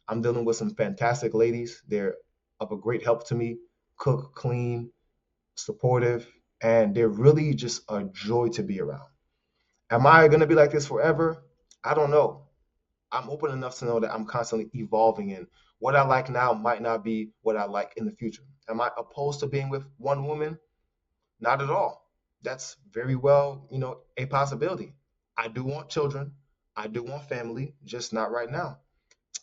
I'm dealing with some fantastic ladies. They're of a great help to me. Cook, clean, supportive, and they're really just a joy to be around. Am I gonna be like this forever? I don't know. I'm open enough to know that I'm constantly evolving, and what I like now might not be what I like in the future. Am I opposed to being with one woman? Not at all. That's very well, a possibility. I do want children. I do want family, just not right now.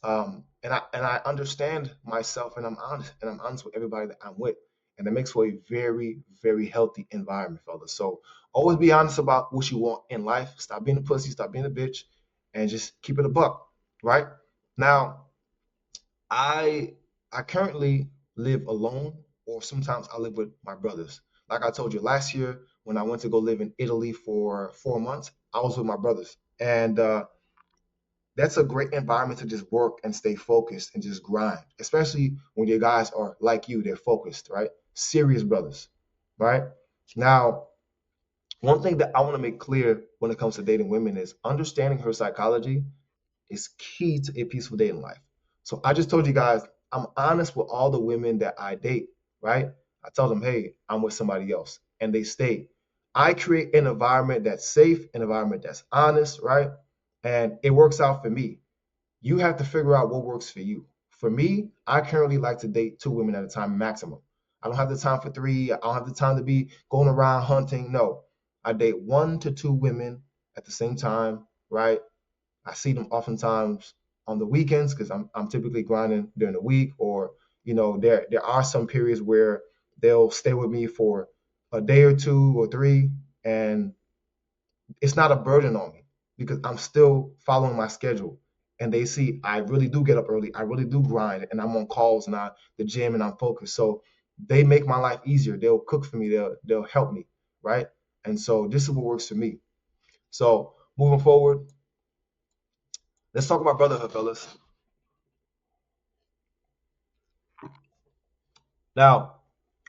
And I understand myself, and I'm honest with everybody that I'm with, and it makes for a very, very healthy environment, fellas. So always be honest about what you want in life. Stop being a pussy, stop being a bitch, and just keep it a buck, right? Now, I I currently live alone, or sometimes I live with my brothers. Like I told you last year, when I went to go live in Italy for 4 months, I was with my brothers, and that's a great environment to just work and stay focused and just grind, especially when your guys are like you, they're focused, right? Serious brothers, right? Now, one thing that I want to make clear when it comes to dating women is understanding her psychology is key to a peaceful dating life. So I just told you guys, I'm honest with all the women that I date, right? I tell them, hey, I'm with somebody else, and they stay. I create an environment that's safe, an environment that's honest, right? And it works out for me. You have to figure out what works for you. For me, I currently like to date two women at a time maximum. I don't have the time for three. I don't have the time to be going around hunting. No, I date 1 to 2 women at the same time, right? I see them oftentimes on the weekends because I'm typically grinding during the week, or there are some periods where they'll stay with me for a day or two or three, and it's not a burden on me because I'm still following my schedule. And they see I really do get up early, I really do grind, and I'm on calls and the gym, and I'm focused. So they make my life easier. They'll cook for me, they'll help me, right? And so this is what works for me. So moving forward, let's talk about brotherhood, fellas. Now,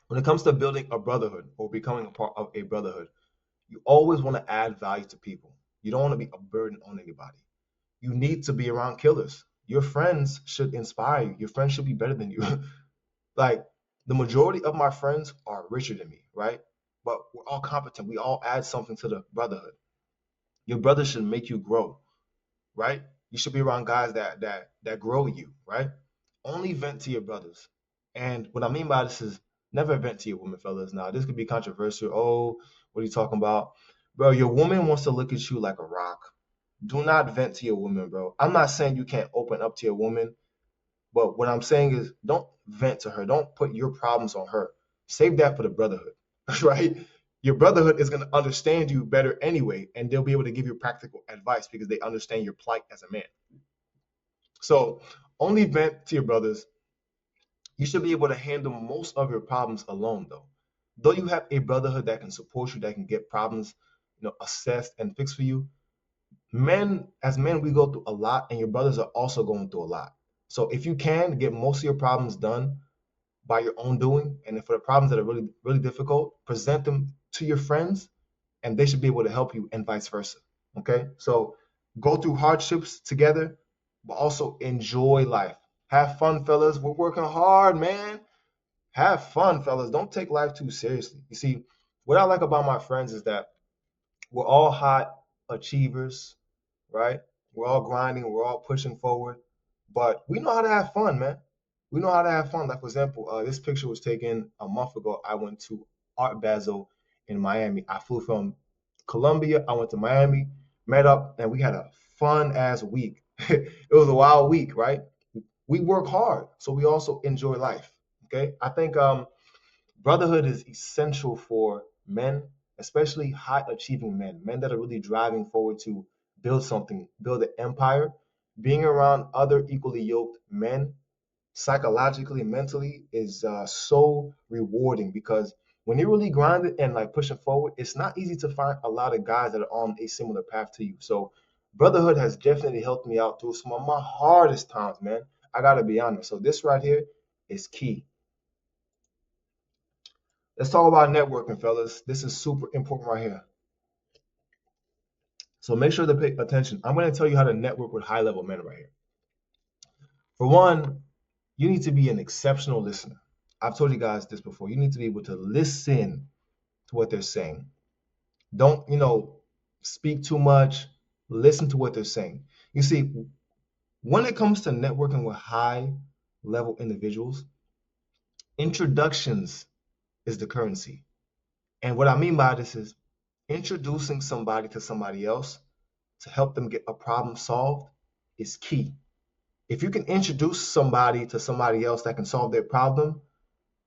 when it comes to building a brotherhood or becoming a part of a brotherhood, you always want to add value to people. You don't want to be a burden on anybody. You need to be around killers. Your friends should inspire you. Your friends should be better than you. Like, the majority of my friends are richer than me, right? But we're all competent. We all add something to the brotherhood. Your brother should make you grow, right? You should be around guys that grow you, right? Only vent to your brothers. And what I mean by this is never vent to your woman, fellas. Now, this could be controversial. Oh, what are you talking about? Bro, your woman wants to look at you like a rock. Do not vent to your woman, bro. I'm not saying you can't open up to your woman, but what I'm saying is don't vent to her. Don't put your problems on her. Save that for the brotherhood, right? Your brotherhood is going to understand you better anyway, and they'll be able to give you practical advice because they understand your plight as a man. So only vent to your brothers. You should be able to handle most of your problems alone, though. Though you have a brotherhood that can support you, that can get problems, assessed and fixed for you. As men, we go through a lot, and your brothers are also going through a lot. So if you can get most of your problems done by your own doing, and for the problems that are really, really difficult, present them to your friends, and they should be able to help you, and vice versa. Okay, so go through hardships together, but also enjoy life. Have fun, fellas. We're working hard, man. Have fun, fellas. Don't take life too seriously. You see, what I like about my friends is that we're all hot achievers, right? We're all grinding, we're all pushing forward, but we know how to have fun, man. We know how to have fun. Like, for example, this picture was taken a month ago. I went to Art Basel in Miami. I flew from Colombia, I went to Miami, met up, and we had a fun ass week. It was a wild week, right? We work hard, so we also enjoy life. Okay, I think brotherhood is essential for men, especially high achieving men, men that are really driving forward to build something, build an empire. Being around other equally yoked men psychologically, mentally is so rewarding because when you're really grinding and like pushing forward, it's not easy to find a lot of guys that are on a similar path to you. So brotherhood has definitely helped me out through some of my hardest times, man. I gotta be honest. So this right here is key. Let's talk about networking, fellas. This is super important right here. So make sure to pay attention. I'm going to tell you how to network with high level men right here. For one, you need to be an exceptional listener. I've told you guys this before. You need to be able to listen to what they're saying. Don't, speak too much. Listen to what they're saying. You see, when it comes to networking with high level individuals, introductions is the currency. And what I mean by this is introducing somebody to somebody else to help them get a problem solved is key. If you can introduce somebody to somebody else that can solve their problem,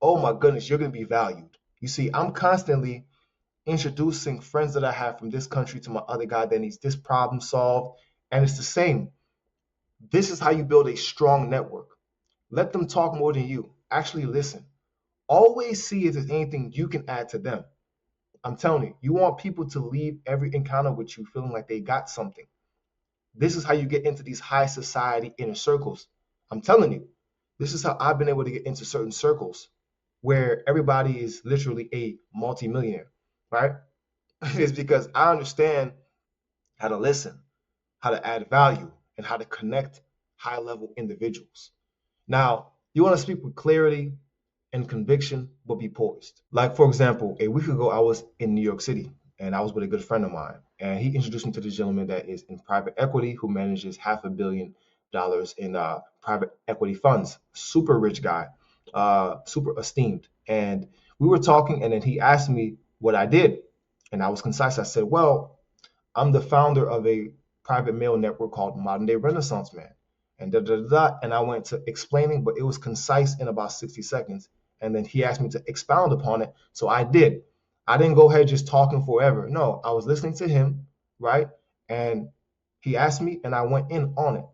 oh my goodness, you're going to be valued. You see, I'm constantly introducing friends that I have from this country to my other guy that needs this problem solved. And it's the same. This is how you build a strong network. Let them talk more than you. Actually listen. Always see if there's anything you can add to them. I'm telling you, you want people to leave every encounter with you feeling like they got something. This is how you get into these high society inner circles. I'm telling you, this is how I've been able to get into certain circles where everybody is literally a multimillionaire, right? It's because I understand how to listen, how to add value, and how to connect high level individuals. Now, you want to speak with clarity and conviction, but be poised. Like, for example, a week ago, I was in New York City and I was with a good friend of mine. And he introduced me to this gentleman that is in private equity who manages $500 million in private equity funds. Super rich guy, super esteemed. And we were talking, and then he asked me what I did. And I was concise. I said, well, I'm the founder of a private mail network called Modern Day Renaissance Man. And da da da da. And I went to explaining, but it was concise in about 60 seconds. And then he asked me to expound upon it. So I did. I didn't go ahead just talking forever. No, I was listening to him, right? And he asked me, and I went in on it.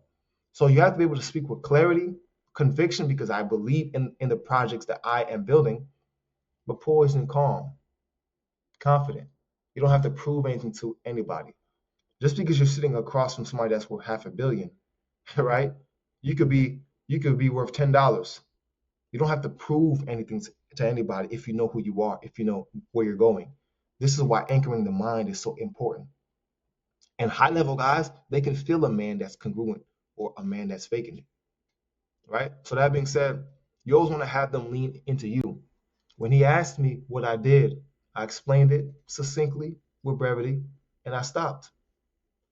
So you have to be able to speak with clarity, conviction, because I believe in the projects that I am building, but poised and calm, confident. You don't have to prove anything to anybody. Just because you're sitting across from somebody that's worth $500 million, right? You could be worth $10. You don't have to prove anything to anybody if you know who you are, if you know where you're going. This is why anchoring the mind is so important. And high level guys, they can feel a man that's congruent or a man that's faking it, right? So that being said, you always want to have them lean into you. When he asked me what I did, I explained it succinctly with brevity, and I stopped.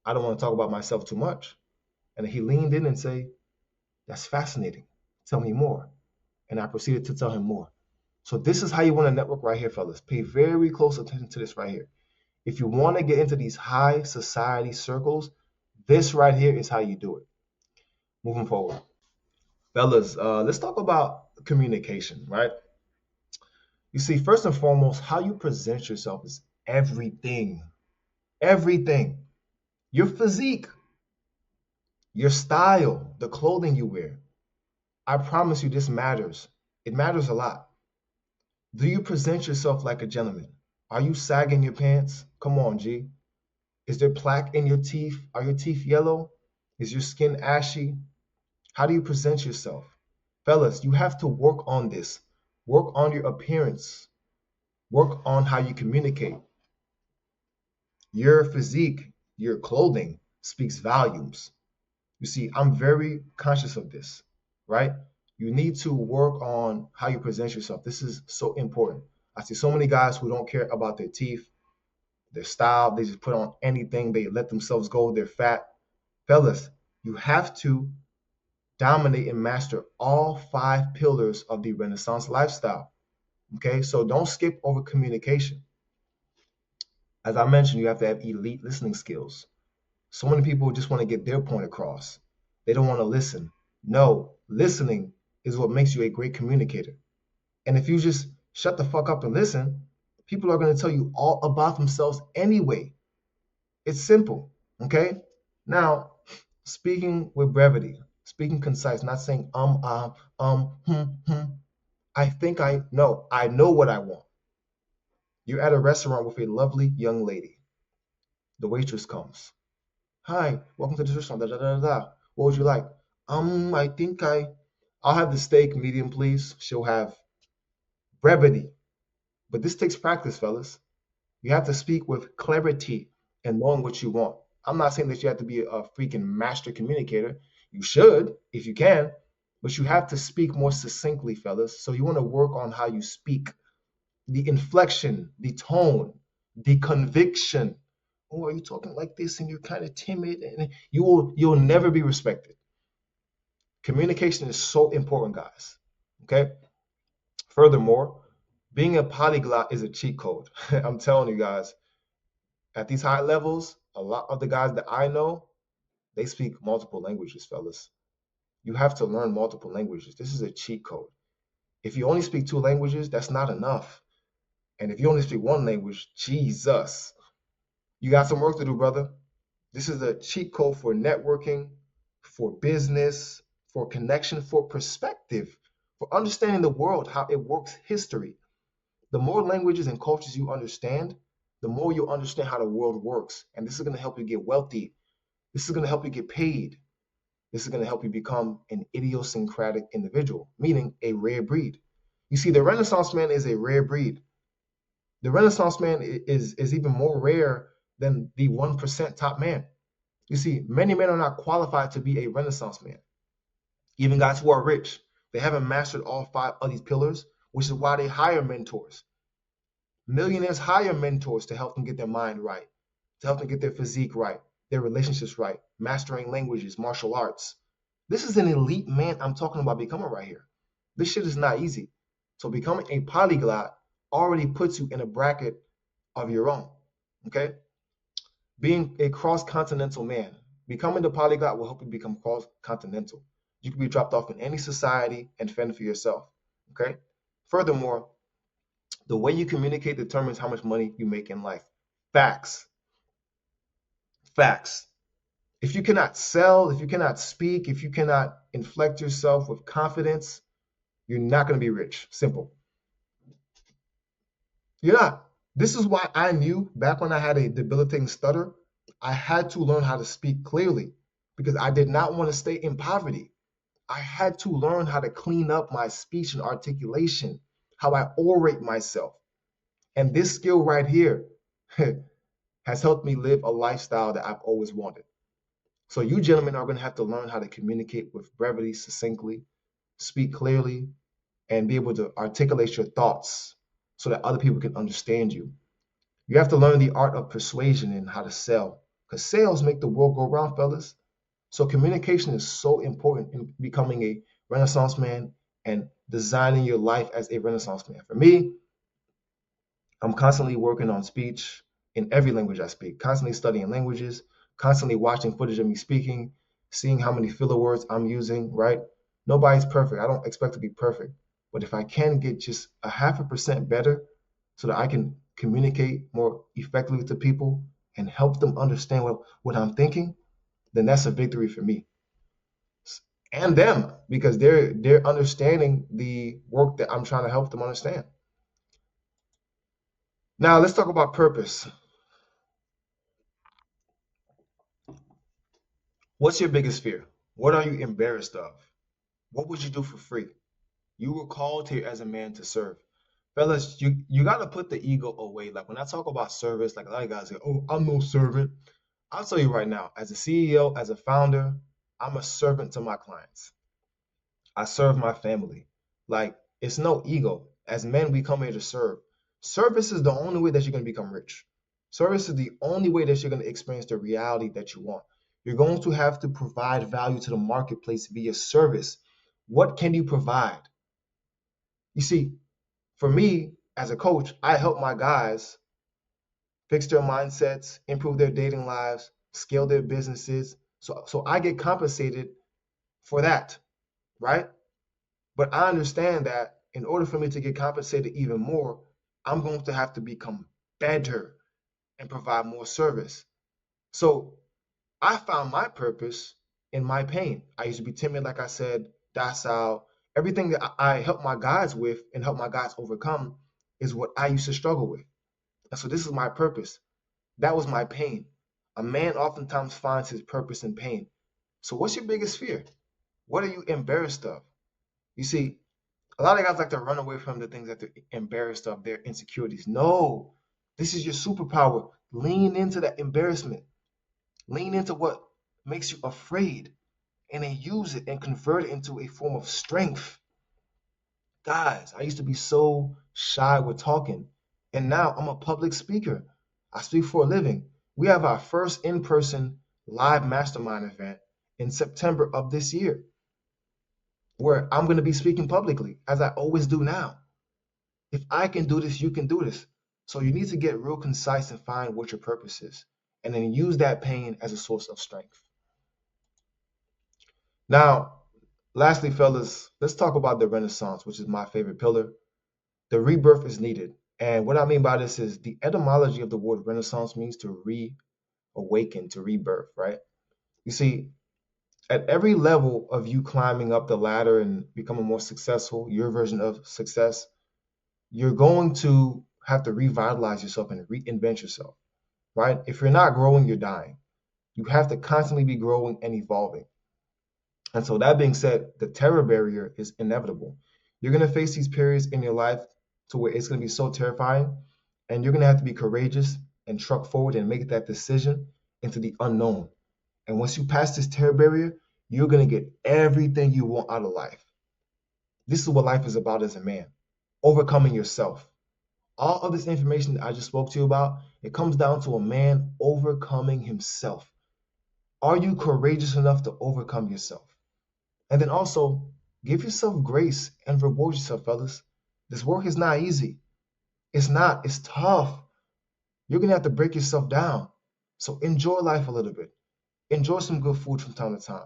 I don't want to talk about myself too much. And he leaned in and say, that's fascinating. Tell me more. And I proceeded to tell him more. So this is how you want to network right here, fellas. Pay very close attention to this right here. If you want to get into these high society circles, this right here is how you do it. Moving forward. Fellas, let's talk about communication, right? You see, first and foremost, how you present yourself is everything. Everything. Your physique, your style, the clothing you wear. I promise you this matters. It matters a lot. Do you present yourself like a gentleman? Are you sagging your pants? Come on, G. Is there plaque in your teeth? Are your teeth yellow? Is your skin ashy? How do you present yourself? Fellas, you have to work on this. Work on your appearance. Work on how you communicate. Your physique, your clothing speaks volumes. You see, I'm very conscious of this, right? You need to work on how you present yourself. This is so important. I see so many guys who don't care about their teeth. their style. They just put on anything. They let themselves go. They're fat. Fellas, you have to dominate and master all five pillars of the Renaissance lifestyle. Okay, so don't skip over communication. As I mentioned, you have to have elite listening skills. So many people just want to get their point across. They don't want to listen. No, listening is what makes you a great communicator. And if you just shut the fuck up and listen, people are going to tell you all about themselves anyway. It's simple. Okay? Now, speaking with brevity, speaking concise, not saying I think I know. I know what I want. You're at a restaurant with a lovely young lady. The waitress comes. Hi, welcome to this restaurant. Da, da, da, da, da. What would you like? I think I'll have the steak medium, please. She'll have brevity. But this takes practice, fellas. You have to speak with clarity and knowing what you want. I'm not saying that you have to be a freaking master communicator. You should, if you can, but you have to speak more succinctly, fellas. So you want to work on how you speak, the inflection, the tone, the conviction. Oh, are you talking like this and you're kind of timid? And you'll never be respected. Communication is so important, guys. Okay. Furthermore, being a polyglot is a cheat code. I'm telling you guys, at these high levels, a lot of the guys that I know, they speak multiple languages, fellas. You have to learn multiple languages. This is a cheat code. If you only speak two languages, that's not enough. And if you only speak one language, Jesus, you got some work to do, brother. This is a cheat code for networking, for business, for connection, for perspective, for understanding the world, how it works, history. The more languages and cultures you understand, the more you'll understand how the world works. And this is going to help you get wealthy. This is going to help you get paid. This is going to help you become an idiosyncratic individual, meaning a rare breed. You see, the Renaissance man is a rare breed. The Renaissance man is even more rare than the 1% top man. You see, many men are not qualified to be a Renaissance man. Even guys who are rich, they haven't mastered all five of these pillars, which is why they hire mentors. Millionaires hire mentors to help them get their mind right, to help them get their physique right, their relationships right, mastering languages, martial arts. This is an elite man I'm talking about becoming right here. This shit is not easy. So becoming a polyglot already puts you in a bracket of your own. Okay? Being a cross-continental man, becoming the polyglot will help you become cross-continental. You can be dropped off in any society and fend for yourself. Okay? Furthermore, the way you communicate determines how much money you make in life. Facts. Facts. If you cannot sell, if you cannot speak, if you cannot inflect yourself with confidence, you're not going to be rich. Simple. You're not. This is why I knew back when I had a debilitating stutter, I had to learn how to speak clearly because I did not want to stay in poverty. I had to learn how to clean up my speech and articulation, how I orate myself. And this skill right here has helped me live a lifestyle that I've always wanted. So you gentlemen are going to have to learn how to communicate with brevity, succinctly, speak clearly, and be able to articulate your thoughts so that other people can understand you. You have to learn the art of persuasion and how to sell because sales make the world go round, fellas. So communication is so important in becoming a Renaissance man and designing your life as a Renaissance man. For me, I'm constantly working on speech in every language I speak, constantly studying languages, constantly watching footage of me speaking, seeing how many filler words I'm using, right? Nobody's perfect. I don't expect to be perfect. But if I can get just a 0.5% better so that I can communicate more effectively to people and help them understand what I'm thinking, then that's a victory for me and them because they're understanding the work that I'm trying to help them understand. Now let's talk about purpose. What's your biggest fear? What are you embarrassed of? What would you do for free? You were called here as a man to serve. Fellas, you gotta put the ego away. Like when I talk about service, like a lot of guys say, oh, I'm no servant. I'll tell you right now, as a CEO, as a founder, I'm a servant to my clients. I serve my family. Like it's no ego. As men, we come here to serve. Service is the only way that you're gonna become rich. Service is the only way that you're going to experience the reality that you want. You're going to have to provide value to the marketplace via service. What can you provide? You see, for me as a coach, I help my guys fix their mindsets, improve their dating lives, scale their businesses. So I get compensated for that, right? But I understand that in order for me to get compensated even more, I'm going to have to become better and provide more service. So I found my purpose in my pain. I used to be timid, like I said, docile. Everything that I help my guys with and help my guys overcome is what I used to struggle with. And so this is my purpose. That was my pain. A man oftentimes finds his purpose in pain. So what's your biggest fear? What are you embarrassed of? You see, a lot of guys like to run away from the things that they're embarrassed of, their insecurities. No, this is your superpower. Lean into that embarrassment. Lean into what makes you afraid and then use it and convert it into a form of strength. Guys, I used to be so shy with talking, and now I'm a public speaker. I speak for a living. We have our first in person live mastermind event in September of this year, where I'm going to be speaking publicly, as I always do now. If I can do this, you can do this. So you need to get real concise and find what your purpose is, and then use that pain as a source of strength. Now, lastly, fellas, let's talk about the Renaissance, which is my favorite pillar. The rebirth is needed. And what I mean by this is the etymology of the word Renaissance means to reawaken, to rebirth, right? You see, at every level of you climbing up the ladder and becoming more successful, your version of success, you're going to have to revitalize yourself and reinvent yourself, right? If you're not growing, you're dying. You have to constantly be growing and evolving. And so, that being said, the terror barrier is inevitable. You're going to face these periods in your life to where it's going to be so terrifying, and you're going to have to be courageous and truck forward and make that decision into the unknown. And once you pass this terror barrier, you're going to get everything you want out of life. This is what life is about as a man, overcoming yourself. All of this information that I just spoke to you about, it comes down to a man overcoming himself. Are you courageous enough to overcome yourself? And then also, give yourself grace and reward yourself, fellas. This work is not easy. It's not. It's tough. You're going to have to break yourself down. So enjoy life a little bit. Enjoy some good food from time to time,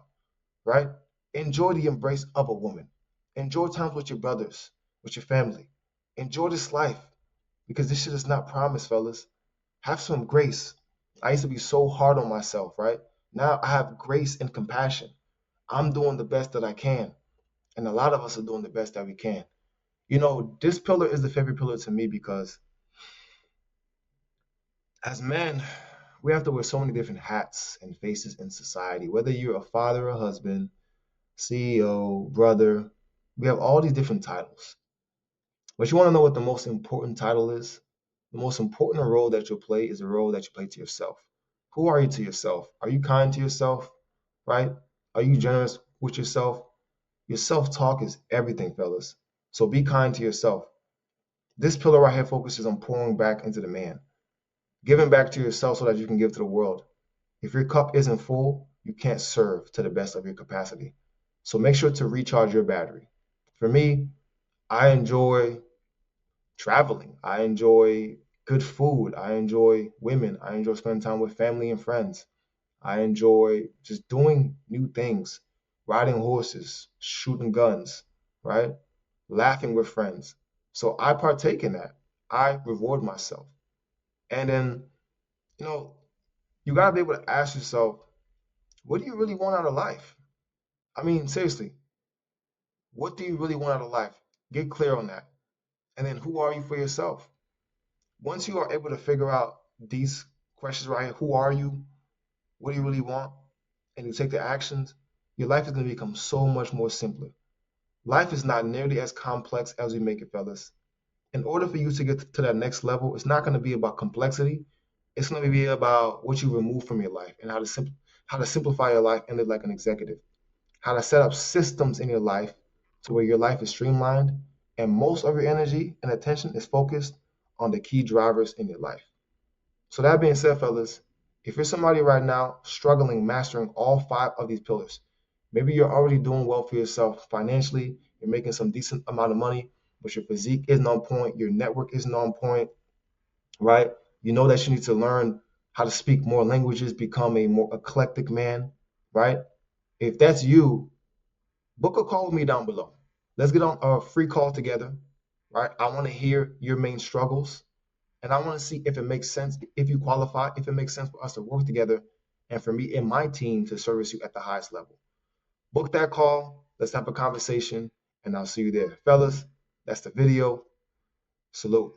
right? Enjoy the embrace of a woman. Enjoy times with your brothers, with your family. Enjoy this life because this shit is not promised, fellas. Have some grace. I used to be so hard on myself, right? Now I have grace and compassion. I'm doing the best that I can. And a lot of us are doing the best that we can. You know, this pillar is the favorite pillar to me because as men, we have to wear so many different hats and faces in society. Whether you're a father, a husband, CEO, brother, we have all these different titles. But you want to know what the most important title is? The most important role that you'll play is the role that you play to yourself. Who are you to yourself? Are you kind to yourself? Right? Are you generous with yourself? Your self-talk is everything, fellas. So be kind to yourself. This pillar right here focuses on pouring back into the man, giving back to yourself so that you can give to the world. If your cup isn't full, you can't serve to the best of your capacity. So make sure to recharge your battery. For me, I enjoy traveling. I enjoy good food. I enjoy women. I enjoy spending time with family and friends. I enjoy just doing new things, riding horses, shooting guns, right? Laughing with friends. So I partake in that. I reward myself. And then, you know, you got to be able to ask yourself, what do you really want out of life? I mean, seriously, what do you really want out of life? Get clear on that. And then who are you for yourself? Once you are able to figure out these questions right here, who are you? What do you really want? And you take the actions, your life is going to become so much more simpler. Life is not nearly as complex as we make it, fellas. In order for you to get to that next level, it's not going to be about complexity. It's going to be about what you remove from your life and how to simplify your life and live like an executive. How to set up systems in your life to where your life is streamlined and most of your energy and attention is focused on the key drivers in your life. So that being said, fellas, if you're somebody right now struggling mastering all 5 of these pillars, maybe you're already doing well for yourself financially, you're making some decent amount of money, but your physique isn't on point, your network isn't on point, right? You know that you need to learn how to speak more languages, become a more eclectic man, right? If that's you, book a call with me down below. Let's get on a free call together, right? I want to hear your main struggles, and I want to see if it makes sense, if you qualify, if it makes sense for us to work together and for me and my team to service you at the highest level. Book that call. Let's have a conversation, and I'll see you there. Fellas, that's the video. Salute.